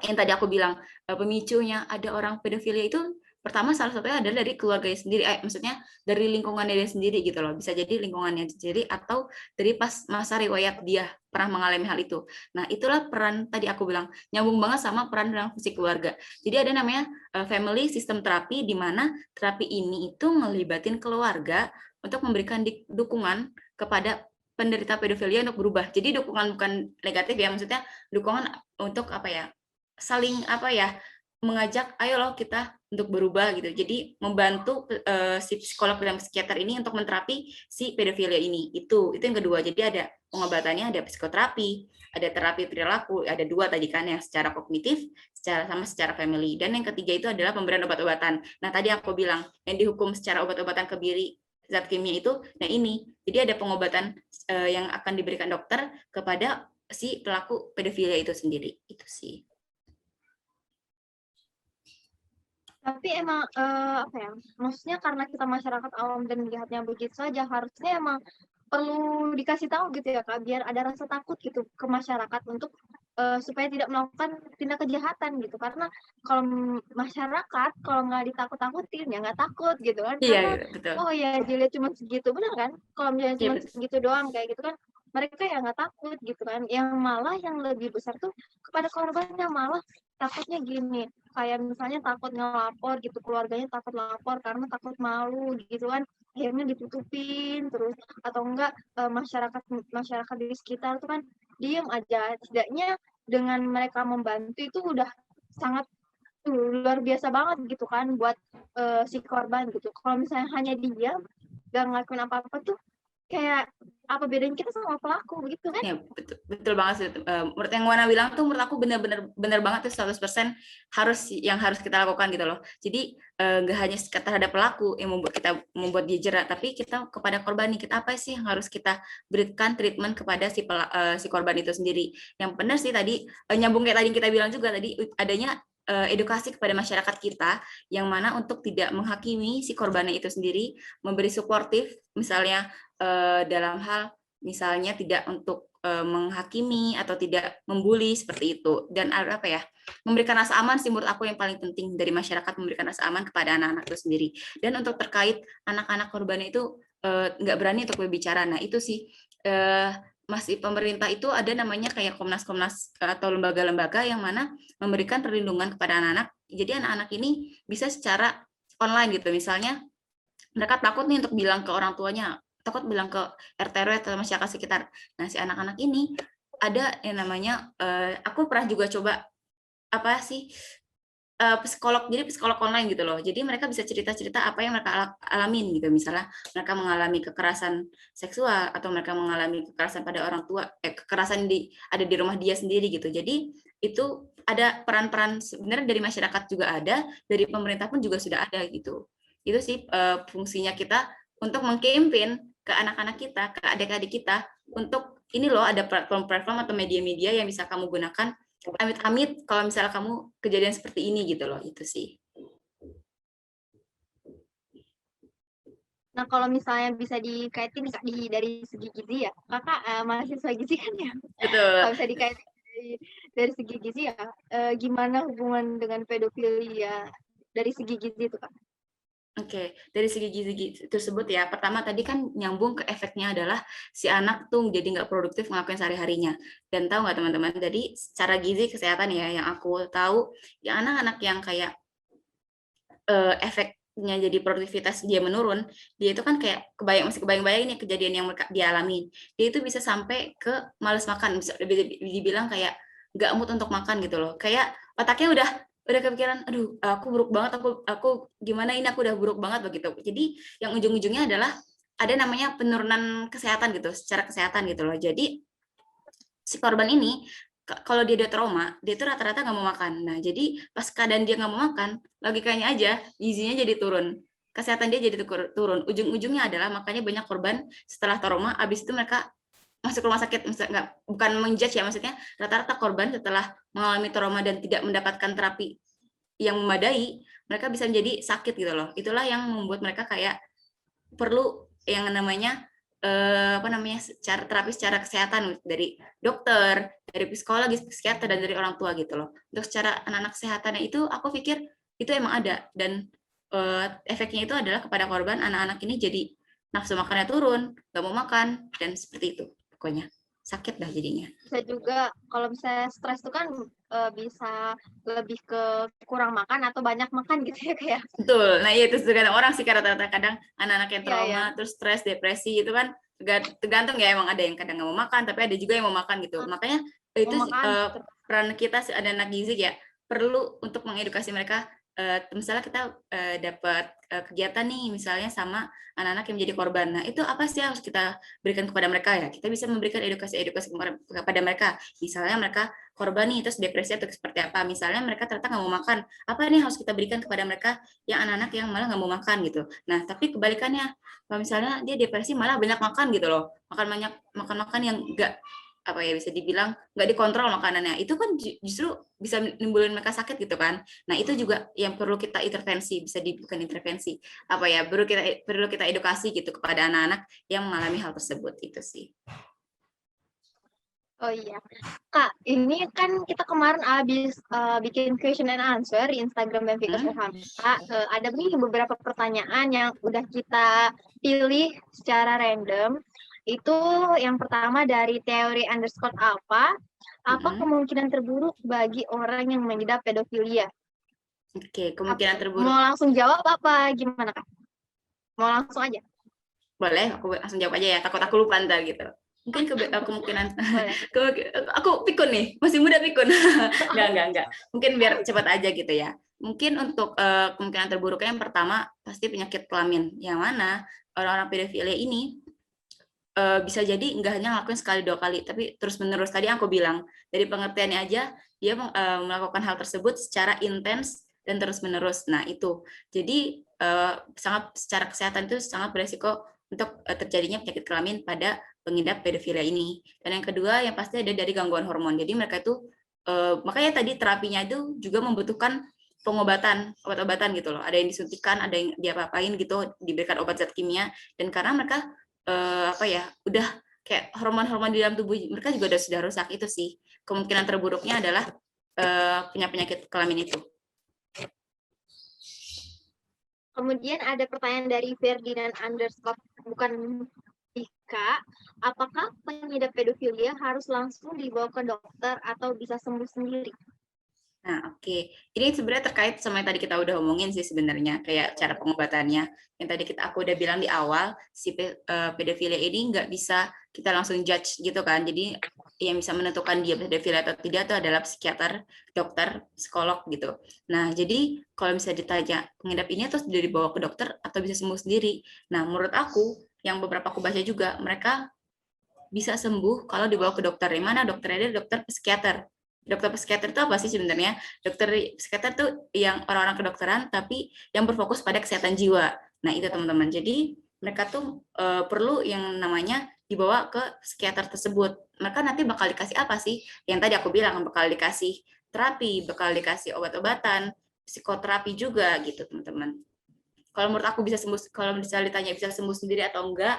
yang tadi aku bilang pemicunya ada orang pedofilia itu pertama salah satunya adalah dari keluarganya sendiri, maksudnya dari lingkungannya dia sendiri gitu loh, bisa jadi lingkungannya sendiri atau dari pas masa riwayat dia pernah mengalami hal itu. Nah itulah peran tadi aku bilang nyambung banget sama peran dalam fungsi keluarga. Jadi ada namanya family system therapy, di mana terapi ini itu melibatin keluarga untuk memberikan dukungan kepada penderita pedofilia untuk berubah. Jadi dukungan bukan negatif ya, maksudnya dukungan untuk apa ya, saling apa ya, mengajak ayo loh kita untuk berubah gitu. Jadi membantu si psikolog dan psikiater ini untuk menterapi si pedofilia ini. Itu yang kedua. Jadi ada pengobatannya, ada psikoterapi, ada terapi perilaku, ada dua tadi kan, yang secara kognitif, secara family. Dan yang ketiga itu adalah pemberian obat-obatan. Nah, tadi aku bilang yang dihukum secara obat-obatan kebiri zat kimia itu, nah ini. Jadi ada pengobatan yang akan diberikan dokter kepada si pelaku pedofilia itu sendiri. Itu sih.
Tapi emang apa ya? Maksudnya karena kita masyarakat awam dan melihatnya begitu saja, harusnya emang perlu dikasih tahu gitu ya Kak, biar ada rasa takut gitu ke masyarakat untuk supaya tidak melakukan tindak kejahatan gitu. Karena kalau masyarakat kalau nggak ditakut-takutin ya nggak takut gitu kan.
Iya,
Karena
betul.
oh ya dilihat cuma segitu, benar kan? Kalau misalnya
Iya,
cuma
betul.
segitu doang kayak gitu kan, mereka ya nggak takut gitu kan. Yang malah yang lebih besar tuh kepada korbannya, malah takutnya gini, kayak misalnya takut ngelapor gitu, keluarganya takut lapor karena takut malu gitu kan, akhirnya ditutupin terus, atau enggak masyarakat masyarakat di sekitar tuh kan diem aja. Setidaknya dengan mereka membantu itu udah sangat luar biasa banget gitu kan buat si korban gitu. Kalau misalnya hanya diam gak ngelakuin apa-apa tuh kayak apa bedanya kita sama pelaku begitu kan?
Ya, betul banget sih. Menurut yang Wana bilang tuh, menurut aku benar banget tuh 100% harus kita lakukan gitu loh. Jadi nggak hanya terhadap pelaku yang membuat dia jerat, tapi kita kepada korban nih, kita apa sih yang harus kita berikan treatment kepada si korban itu sendiri. Yang benar sih tadi nyambung kayak tadi kita bilang juga tadi, adanya edukasi kepada masyarakat kita yang mana untuk tidak menghakimi si korbannya itu sendiri, memberi suportif misalnya dalam hal misalnya tidak untuk menghakimi atau tidak membuli seperti itu. Dan apa ya, memberikan rasa aman sih menurut aku yang paling penting dari masyarakat, memberikan rasa aman kepada anak-anak itu sendiri. Dan untuk terkait anak-anak korban itu nggak berani untuk berbicara, nah itu sih masih pemerintah itu ada namanya kayak Komnas atau lembaga-lembaga yang mana memberikan perlindungan kepada anak-anak. Jadi anak-anak ini bisa secara online gitu, misalnya mereka takut nih untuk bilang ke orang tuanya, takut bilang ke RT RW atau masyarakat sekitar. Nah, si anak-anak ini ada yang namanya aku pernah juga coba apa sih psikolog, jadi psikolog online gitu loh. Jadi mereka bisa cerita-cerita apa yang mereka alamin gitu. Misalnya mereka mengalami kekerasan seksual atau mereka mengalami kekerasan pada orang tua, kekerasan ada di rumah dia sendiri gitu. Jadi itu ada peran-peran sebenarnya dari masyarakat juga ada, dari pemerintah pun juga sudah ada gitu. Itu sih fungsinya kita untuk mengkampanye ke anak-anak kita, ke adik-adik kita untuk ini loh ada platform-platform atau media-media yang bisa kamu gunakan amit-amit kalau misalnya kamu kejadian seperti ini gitu loh, itu sih.
Nah, kalau misalnya bisa dikaitin Kak, dari segi gizi ya, Kakak mahasiswa gizi kan ya?
Betul.
Kalau bisa dikaitin dari segi gizi ya, gimana hubungan dengan pedofilia dari segi gizi itu Kak?
Oke, dari segi gizi tersebut ya, pertama tadi kan nyambung ke efeknya adalah si anak tuh jadi nggak produktif ngelakuin sehari-harinya. Dan tahu nggak teman-teman, jadi secara gizi kesehatan ya, yang aku tahu, yang anak-anak yang kayak efek jadi produktivitas dia menurun, dia itu kan kayak masih kebayang-bayang nih kejadian yang dia alami. Dia itu bisa sampai ke malas makan, bisa dibilang kayak nggak mood untuk makan gitu loh. Kayak otaknya udah kepikiran, aduh aku buruk banget, aku gimana ini, aku udah buruk banget begitu. Jadi yang ujung-ujungnya adalah ada namanya penurunan kesehatan gitu, secara kesehatan gitu loh. Jadi si korban ini kalau dia trauma, dia tuh rata-rata nggak mau makan. Nah, jadi pas keadaan dia nggak mau makan, logikanya aja gizinya jadi turun, kesehatan dia jadi turun. Ujung-ujungnya adalah makanya banyak korban setelah trauma, abis itu mereka masuk rumah sakit, nggak, bukan menjudge ya, maksudnya rata-rata korban setelah mengalami trauma dan tidak mendapatkan terapi yang memadai, mereka bisa menjadi sakit gitu loh. Itulah yang membuat mereka kayak perlu yang namanya secara terapi secara kesehatan dari dokter, dari psikologis, psikiater, dan dari orang tua gitu loh. Untuk secara anak-anak kesehatannya itu aku pikir itu emang ada, dan efeknya itu adalah kepada korban anak-anak ini jadi nafsu makannya turun, nggak mau makan, dan seperti itu pokoknya sakit dah jadinya.
Bisa juga kalau misalnya stres itu kan bisa lebih ke kurang makan atau banyak makan gitu ya kayak.
Betul. Nah, iya itu tergantung orang sih, karena kadang anak-anak yang
Iya,
trauma,
iya.
terus stres, depresi itu kan tergantung ya, emang ada yang kadang nggak mau makan, tapi ada juga yang mau makan gitu. Makanya
Mau
itu
makan.
peran kita ada anak gizi ya, perlu untuk mengedukasi mereka. Misalnya kita dapat kegiatan nih, misalnya sama anak-anak yang menjadi korban. Nah, itu apa sih yang harus kita berikan kepada mereka ya? Kita bisa memberikan edukasi kepada mereka. Misalnya mereka korban nih, terus depresi atau seperti apa. Misalnya mereka ternyata nggak mau makan, apa nih harus kita berikan kepada mereka yang anak-anak yang malah nggak mau makan gitu. Nah, tapi kebalikannya, kalau misalnya dia depresi malah banyak makan gitu loh, makan yang nggak, apa ya, bisa dibilang nggak dikontrol makanannya, itu kan justru bisa menimbulkan mereka sakit gitu kan. Nah, itu juga yang perlu kita intervensi, bisa bukan intervensi, apa ya, perlu kita edukasi gitu kepada anak-anak yang mengalami hal tersebut, itu sih.
Oh iya, Kak, ini kan kita kemarin habis bikin question and answer di Instagram dan Vikas Kak, ada nih beberapa pertanyaan yang udah kita pilih secara random. Itu yang pertama dari teori underscore apa kemungkinan terburuk bagi orang yang mengidap pedofilia?
Oke, kemungkinan terburuk.
Mau langsung jawab apa gimana, Kak? Mau langsung aja?
Boleh, aku langsung jawab aja ya, takut aku lupa ntar gitu. Mungkin kemungkinan aku pikun nih, masih muda pikun. Enggak. Mungkin biar cepat aja gitu ya. Mungkin untuk kemungkinan terburuknya yang pertama pasti penyakit kelamin, yang mana orang-orang pedofilia ini bisa jadi nggak hanya ngelakuin sekali dua kali, tapi terus menerus. Tadi aku bilang dari pengertiannya aja dia melakukan hal tersebut secara intens dan terus menerus. Nah itu jadi sangat, secara kesehatan itu sangat beresiko untuk terjadinya penyakit kelamin pada pengidap pedofilia ini. Dan yang kedua yang pasti ada dari gangguan hormon. Jadi mereka itu makanya tadi terapinya itu juga membutuhkan pengobatan, obat-obatan gitu loh. Ada yang disuntikan, ada yang diapa-apain gitu, diberikan obat zat kimia. Dan karena mereka udah kayak hormon-hormon di dalam tubuh mereka juga sudah rusak, itu sih kemungkinan terburuknya adalah punya penyakit kelamin itu.
Kemudian ada pertanyaan dari Ferdinand underscore bukan Dika, apakah pengidap pedofilia harus langsung dibawa ke dokter atau bisa sembuh sendiri?
Nah, oke. Ini sebenarnya terkait sama yang tadi kita udah omongin sih sebenarnya, kayak cara pengobatannya. Yang tadi aku udah bilang di awal, si pedofilia ini nggak bisa kita langsung judge gitu kan. Jadi yang bisa menentukan dia pedofilia atau tidak itu adalah psikiater, dokter, psikolog gitu. Nah, jadi kalau bisa ditanya pengidap ini terus dia dibawa ke dokter atau bisa sembuh sendiri. Nah, menurut aku, yang beberapa aku baca juga, mereka bisa sembuh kalau dibawa ke dokter. Yang mana dokternya adalah dokter psikiater. Dokter psikiater itu apa sih sebenarnya? Dokter psikiater itu yang orang-orang kedokteran tapi yang berfokus pada kesehatan jiwa. Nah, itu teman-teman. Jadi mereka tuh perlu yang namanya dibawa ke psikiater tersebut. Mereka nanti bakal dikasih apa sih? Yang tadi aku bilang bakal dikasih terapi, bakal dikasih obat-obatan, psikoterapi juga gitu, teman-teman. Kalau menurut aku bisa sembuh, kalau misalnya ditanya bisa sembuh sendiri atau enggak,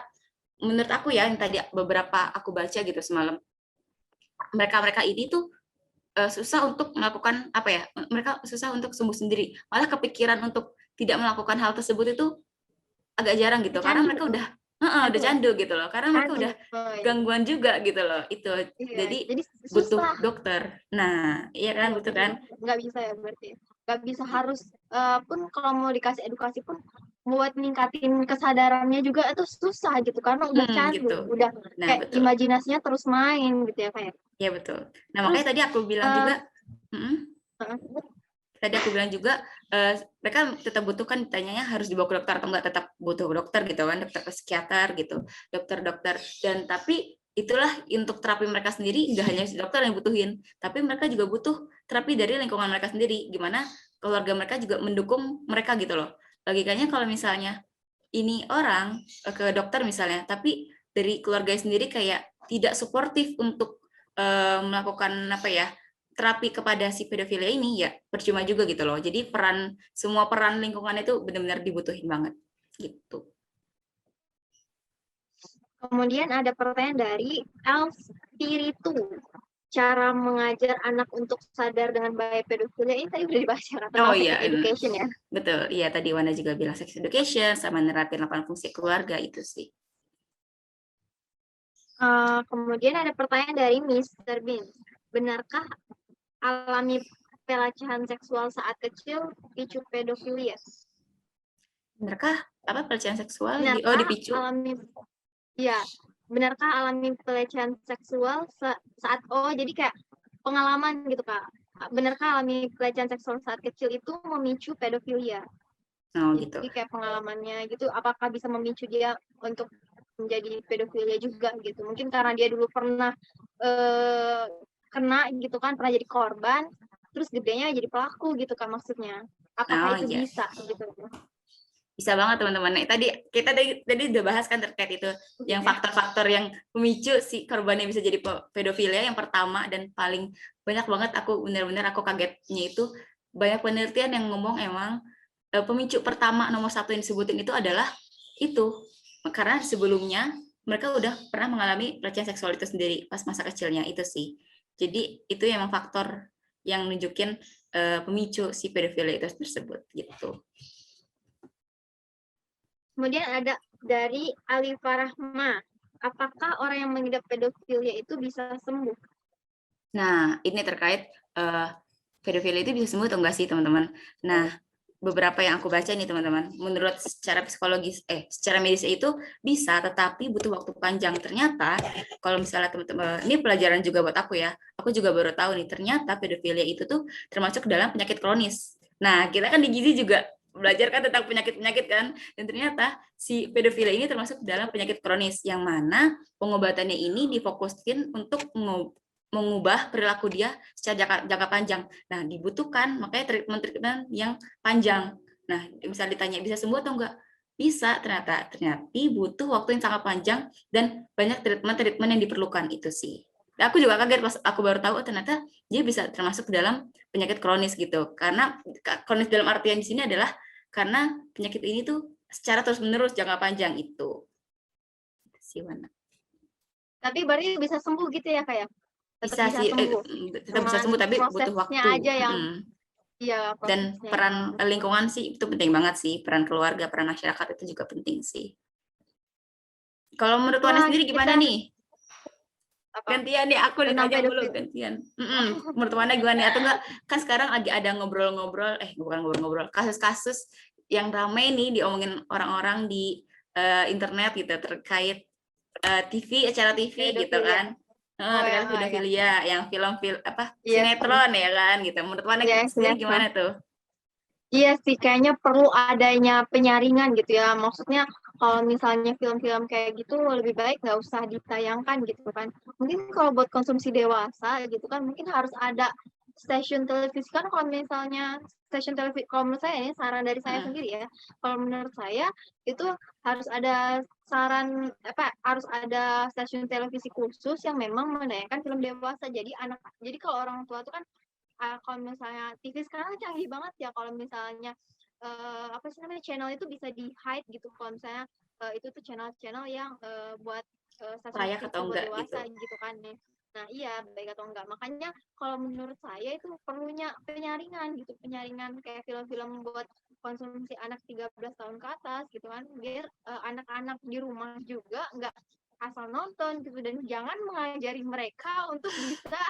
menurut aku ya yang tadi beberapa aku baca gitu semalam, mereka ini tuh susah untuk melakukan apa ya, mereka susah untuk sembuh sendiri, malah kepikiran untuk tidak melakukan hal tersebut itu agak jarang gitu, karena mereka udah candu gitu loh, karena mereka udah gangguan juga gitu loh itu. Jadi butuh dokter. Nah iya kan, butuh kan,
nggak bisa ya berarti. nggak bisa harus pun kalau mau dikasih edukasi pun buat ningkatin kesadarannya juga itu susah gitu karena udah candu,
Gitu.
udah
Nah,
kayak
betul.
imajinasinya terus main gitu ya kayak.
Ya, betul. Nah,
Terus
makanya tadi aku bilang
uh,
juga, mereka tetap butuh kan, ditanyanya harus dibawa ke dokter atau enggak, tetap butuh dokter gitu kan, dokter psikiater gitu, dokter-dokter. Dan tapi itulah untuk terapi mereka sendiri, nggak hanya si dokter yang butuhin, tapi mereka juga butuh terapi dari lingkungan mereka sendiri, gimana keluarga mereka juga mendukung mereka gitu loh. Logikanya kalau misalnya ini orang ke dokter misalnya, tapi dari keluarga sendiri kayak tidak suportif untuk melakukan apa ya, terapi kepada si pedofilia ini, ya percuma juga gitu loh. Jadi semua peran lingkungan itu benar-benar dibutuhin banget gitu.
kemudian ada pertanyaan dari Elspiritu. Cara mengajar anak untuk sadar dengan bahaya pedofilia ini tadi udah dibahas ya
Oh
tentang sex
iya,
education ya.
betul. Iya, tadi Wana juga bilang sex education sama nerapin 8 fungsi keluarga itu sih.
Kemudian ada pertanyaan dari Mr. Bean. Benarkah alami pelecehan seksual saat kecil picu pedofilia?
Benarkah apa pelecehan seksual
Benarkah
dipicu?
benarkah alami pelecehan seksual saat jadi kayak pengalaman gitu Kak. Benarkah alami pelecehan seksual saat kecil itu memicu pedofilia?
Oh gitu.
Jadi kayak pengalamannya gitu apakah bisa memicu dia untuk menjadi pedofilia juga gitu. Mungkin karena dia dulu pernah kena gitu kan, pernah jadi korban, terus gedenya jadi pelaku gitu kan maksudnya. Apakah
Oh
itu
iya.
bisa gitu?
Bisa banget teman-teman. Nah, tadi udah bahas kan terkait itu, yang faktor-faktor yang memicu si korbannya bisa jadi pedofilia. Yang pertama dan paling banyak banget aku benar-benar kagetnya itu, banyak penelitian yang ngomong emang pemicu pertama nomor satu yang disebutin itu adalah itu, karena sebelumnya mereka udah pernah mengalami pelecehan seksual itu sendiri pas masa kecilnya itu sih. Jadi itu emang faktor yang nunjukin pemicu si pedofilia itu tersebut gitu.
Kemudian ada dari Alifa Rahma. Apakah orang yang mengidap pedofilia itu bisa sembuh?
Nah, ini terkait pedofilia itu bisa sembuh atau enggak sih, teman-teman? Nah, beberapa yang aku baca nih, teman-teman, menurut secara psikologis, secara medis itu bisa, tetapi butuh waktu panjang. Ternyata, kalau misalnya teman-teman, ini pelajaran juga buat aku ya, aku juga baru tahu nih, ternyata pedofilia itu tuh termasuk dalam penyakit kronis. Nah, kita kan di gizi juga belajar kan tentang penyakit-penyakit kan, dan ternyata si pedofilia ini termasuk dalam penyakit kronis, yang mana pengobatannya ini difokuskan untuk mengubah perilaku dia secara jangka panjang. Nah, dibutuhkan makanya treatment yang panjang. Nah, misal ditanya bisa sembuh atau enggak? Bisa ternyata butuh waktu yang sangat panjang dan banyak treatment yang diperlukan itu sih. Dan aku juga kaget pas aku baru tahu ternyata dia bisa termasuk dalam penyakit kronis gitu. Karena kronis dalam artian di sini adalah karena penyakit ini tuh secara terus-menerus jangka panjang itu. Siwana.
Tapi berarti bisa sembuh gitu ya kayak? Tetap
Bisa
bisa
sih,
sembuh.
tetap bisa
Cuman
sembuh tapi butuh
prosesnya
waktu.
aja yang
Dan
prosesnya yang
peran lingkungan sih itu penting banget sih, peran keluarga, peran masyarakat itu juga penting sih. Kalau menurut Wana
wah
sendiri gimana
kita
nih?
apa
Gantian nih, aku
tentang
ditanya mulu,
pedofil.
gantian. Menurut Wana gimana nih? Atau enggak, kan sekarang lagi ada ngobrol-ngobrol, bukan ngobrol-ngobrol, kasus-kasus yang ramai nih diomongin orang-orang di internet gitu, terkait acara TV gitu
Pedofilia.
kan.
Oh ya,
Terkait
oh ya.
pedofilia, yang film apa
Iya sih.
sinetron ya kan gitu. Menurut Wana
Iya,
sendiri
sinetron.
gimana tuh?
Iya sih, kayaknya perlu adanya penyaringan gitu ya. Maksudnya kalau misalnya film-film kayak gitu lebih baik nggak usah ditayangkan gitu kan. Mungkin kalau buat konsumsi dewasa gitu kan mungkin harus ada stasiun televisi kan kalau misalnya stasiun televisi kalau menurut saya ini saran dari saya sendiri ya. Kalau menurut saya itu harus ada harus ada stasiun televisi khusus yang memang menayangkan film dewasa. Jadi kalau orang tua tuh kan kalau misalnya TV sekarang canggih banget ya kalau misalnya apa sih namanya channel itu bisa di hide gitu kalau misalnya itu tuh channel-channel yang buat stasiun
Layak
TV
atau
buat
enggak gitu?
dewasa gitu kan nih. Nah iya baik atau enggak makanya kalau menurut saya itu perlunya penyaringan gitu penyaringan kayak film-film buat konsumsi anak 13 tahun ke atas gitu kan biar anak-anak di rumah juga nggak asal nonton gitu, dan jangan mengajari mereka untuk bisa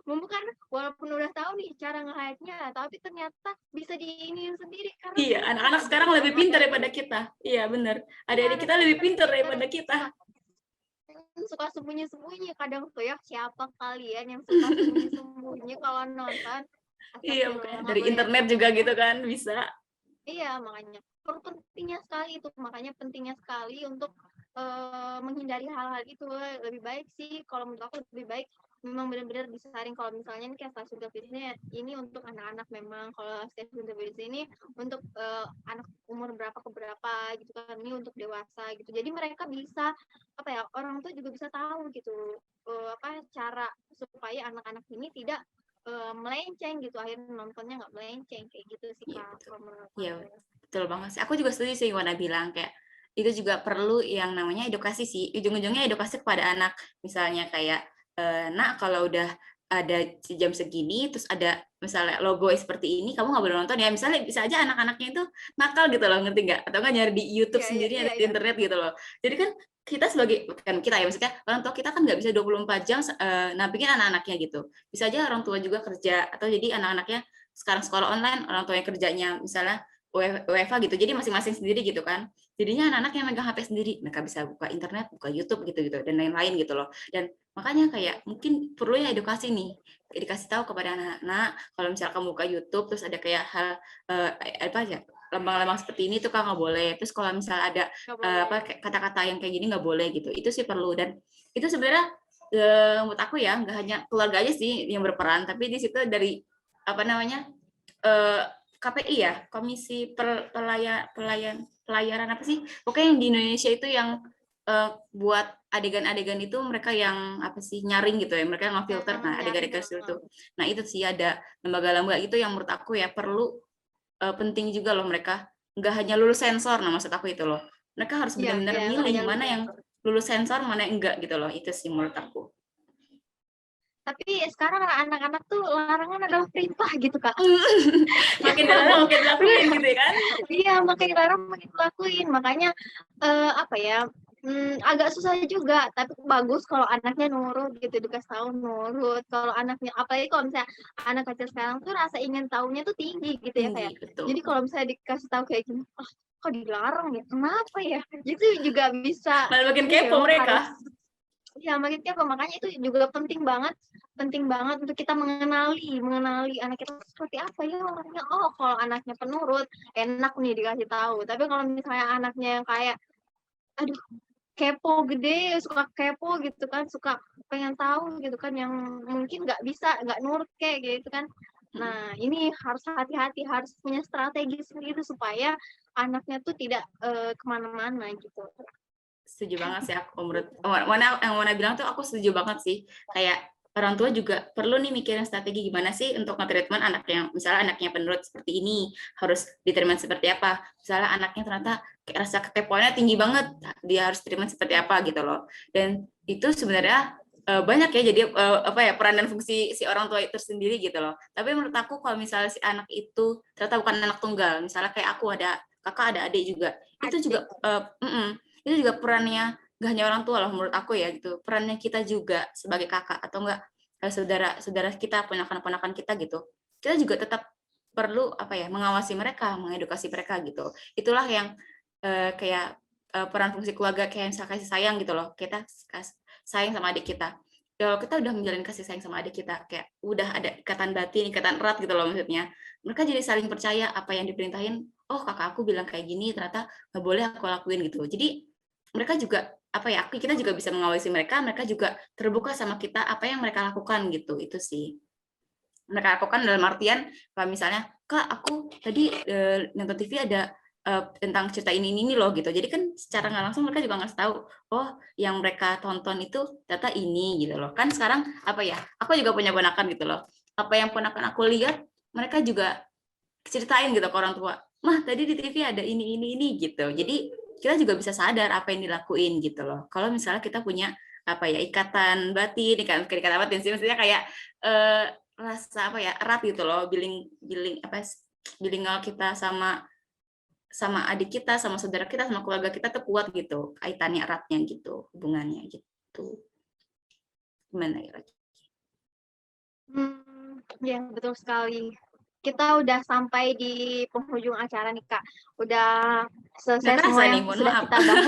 membuka, walaupun udah tahu nih cara nge-hide-nya, tapi ternyata bisa diiniin sendiri karena
Iya,
bisa
anak-anak
gitu
sekarang
kan.
lebih pintar
Apalagi
daripada kita. Iya, benar.
ya
Adik-adik kita
anak-anak
lebih
sekarang
pintar
pintar,
daripada kita.
suka sembunyi-sembunyi kadang tuh ya, siapa kalian yang suka sembunyi-sembunyi kalau nonton?
Iya,
Astagfirullah,
makanya
nggak
dari
boleh
internet
tahu.
juga gitu kan bisa.
Iya, makanya pentingnya sekali itu, makanya pentingnya sekali untuk menghindari hal-hal itu. Lebih baik sih kalau menurut aku, lebih baik memang benar-benar disaring. Kalau misalnya nih kayak stasiun televisinya ini untuk anak-anak, memang kalau stasiun televisi ini untuk anak umur berapa ke berapa gitu kan, ini untuk dewasa gitu. Jadi mereka bisa apa ya, orang tua juga bisa tahu gitu apa cara supaya anak-anak ini tidak melenceng gitu, akhirnya nontonnya nggak melenceng kayak gitu sih
Iya,
Kak,
betul.
kalau menurut
Iya,
aku.
betul banget sih. Aku juga setuju sih Wana bilang kayak itu juga perlu yang namanya edukasi sih. Ujung-ujungnya edukasi kepada anak. Misalnya kayak nak kalau udah ada jam segini terus ada misalnya logo seperti ini kamu nggak boleh nonton ya. Misalnya bisa aja anak-anaknya itu nakal gitu loh, ngerti nggak? Atau nggak nyari di YouTube
Iya, iya,
sendiri
iya,
ada di
iya.
internet gitu loh. Jadi kan kita sebagai kan kita ya maksudnya orang tua kita kan nggak bisa 24 jam nampingin anak-anaknya gitu. Bisa aja orang tua juga kerja atau jadi anak-anaknya sekarang sekolah online, orang tua yang kerjanya misalnya WFH gitu, jadi masing-masing sendiri gitu kan. Jadinya anak-anak yang megang HP sendiri, mereka bisa buka internet, buka YouTube gitu-gitu dan lain-lain gitu loh. Dan makanya kayak mungkin perlu ya edukasi nih, dikasih tahu kepada anak-anak kalau misalnya kamu buka YouTube terus ada kayak hal apa ya lambang-lambang seperti ini tuh kan nggak boleh. Terus kalau misalnya ada
Nggak boleh.
apa kata-kata yang kayak gini nggak boleh gitu, itu sih perlu. Dan itu sebenarnya menurut aku ya nggak hanya keluarga aja sih yang berperan, tapi di situ dari apa namanya KPI ya, Komisi Pelayaran apa sih? Pokoknya yang di Indonesia itu yang buat adegan-adegan itu mereka yang apa sih nyaring gitu ya, mereka yang ngefilter. Nah,
Nyaring.
adegan-adegan itu. Nah, itu sih ada lembaga-lembaga itu yang menurut aku ya perlu penting juga loh mereka. Nggak hanya lulus sensor, nah maksud aku itu loh. Mereka harus
Iya,
benar-benar
iya, nggak
milih
hanya lu
mana yang
sensor.
lulus sensor, mana yang enggak gitu loh. Itu sih menurut aku.
Tapi sekarang anak-anak tuh larangan adalah perintah gitu Kak.
Makin dilarang makin dilakuin gitu ya kan?
Iya, makin dilarang makin dilakuin. Makanya apa ya, agak susah juga, tapi bagus kalau anaknya nurut gitu, dikasih tahu nurut. Kalau anaknya, apalagi kalau misalnya anak kecil sekarang tuh rasa ingin tahunya tuh tinggi gitu ya
Tinggi,
kayak.
betul.
Jadi kalau misalnya dikasih tahu kayak gini, oh kok dilarang ya? Kenapa ya? Itu juga bisa
Malah makin
ini
kepo
loh, harus
mereka.
ya makin kepo. Makanya itu juga penting banget untuk kita mengenali anak kita seperti apa ya orangnya. Oh, kalau anaknya penurut, enak nih dikasih tahu. Tapi kalau misalnya anaknya yang kayak, aduh, kepo gede, suka kepo gitu kan, suka pengen tahu gitu kan, yang mungkin nggak nurut kayak gitu kan. Nah, ini harus hati-hati, harus punya strategi sendiri supaya anaknya tuh tidak kemana-mana gitu.
Setuju banget sih aku menurut Wana bilang tuh aku setuju banget sih. Kayak orang tua juga perlu nih mikirin strategi gimana sih untuk nge-treatment anak yang misalnya anaknya penurut seperti ini harus diterima seperti apa. Misalnya anaknya ternyata kayak rasa kekepoannya tinggi banget, dia harus treatment seperti apa gitu loh. Dan itu sebenarnya banyak ya jadi apa ya peran dan fungsi si orang tua itu sendiri gitu loh. Tapi menurut aku kalau misalnya si anak itu ternyata bukan anak tunggal, misalnya kayak aku ada kakak ada adik juga, itu juga itu juga perannya gak hanya orang tua loh menurut aku ya gitu, perannya kita juga sebagai kakak atau enggak saudara kita ponakan-ponakan kita gitu, kita juga tetap perlu apa ya mengawasi mereka, mengedukasi mereka gitu. Itulah yang kayak peran fungsi keluarga kayak misalnya kasih sayang gitu loh, kita sayang sama adik kita. Kalau kita udah menjalin kasih sayang sama adik kita, kayak udah ada ikatan batin, ikatan erat gitu loh maksudnya. Mereka jadi saling percaya apa yang diperintahin. Oh kakak aku bilang kayak gini, ternyata nggak boleh aku lakuin gitu. Jadi mereka juga apa ya kita juga bisa mengawasi mereka juga terbuka sama kita apa yang mereka lakukan gitu. Itu sih mereka lakukan dalam artian kalau misalnya kak aku tadi nonton TV ada tentang cerita ini loh gitu, jadi kan secara nggak langsung mereka juga ngasih tahu oh yang mereka tonton itu data ini gitu loh. Kan sekarang apa ya aku juga punya ponakan gitu loh, apa yang ponakan aku lihat mereka juga ceritain gitu ke orang tua, mah tadi di TV ada ini gitu. Jadi kita juga bisa sadar apa yang dilakuin gitu loh. Kalau misalnya kita punya apa ya ikatan batin, ikatan batin sih maksudnya kayak rasa apa ya erat gitu loh, bilingal kita sama sama adik kita, sama saudara kita, sama keluarga kita tuh kuat gitu, kaitannya eratnya gitu, hubungannya gitu. Gimana ya?
Ya betul sekali. Kita udah sampai di penghujung acara nih Kak. Udah
Nggak
selesai
kerasa
semua
nih,
yang
mohon
sudah
maaf.
kita bahas.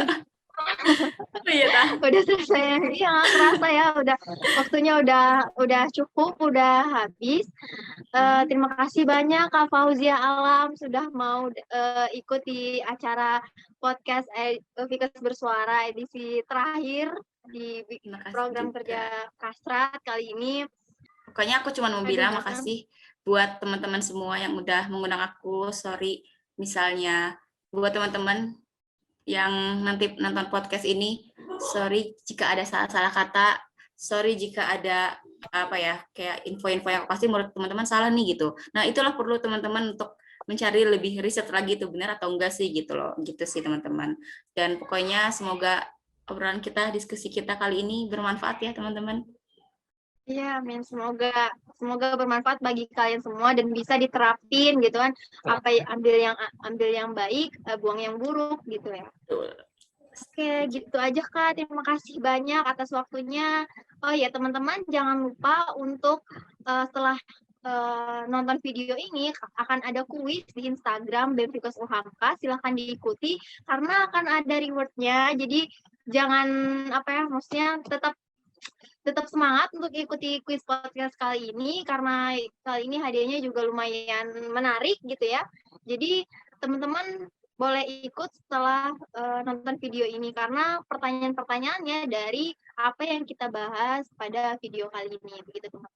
Oh iya, tah.
Udah selesai. Iya nggak kerasa ya. Waktunya udah cukup, udah habis. Terima kasih banyak Kak Fauzia Alam sudah mau ikut di acara podcast Vikas Bersuara edisi terakhir di
Terima kasih
program
juga.
kerja Kastrat kali ini.
Pokoknya aku cuma mau
Aduh,
bilang makasih buat teman-teman semua yang udah mengundang aku. Sorry, misalnya buat teman-teman yang nanti nonton podcast ini, sorry jika ada salah-salah kata, sorry jika ada apa ya kayak info-info yang pasti menurut teman-teman salah nih gitu. Nah itulah perlu teman-teman untuk mencari lebih riset lagi itu benar atau enggak sih gitu loh, gitu sih teman-teman. Dan pokoknya semoga obrolan kita, diskusi kita kali ini bermanfaat ya teman-teman.
Iya, amin. Semoga bermanfaat bagi kalian semua dan bisa diterapin gitu kan. Ambil yang baik, buang yang buruk gitu ya.
Betul.
Oke, gitu aja Kak. Terima kasih banyak atas waktunya. Oh ya, teman-teman jangan lupa untuk setelah nonton video ini akan ada kuis di Instagram Bemfikos UHAMKA. Silahkan diikuti karena akan ada rewardnya. Jadi jangan apa ya, maksudnya tetap semangat untuk ikuti quiz podcast kali ini karena kali ini hadiahnya juga lumayan menarik gitu ya. Jadi teman-teman boleh ikut setelah nonton video ini karena pertanyaan-pertanyaannya dari apa yang kita bahas pada video kali ini begitu teman.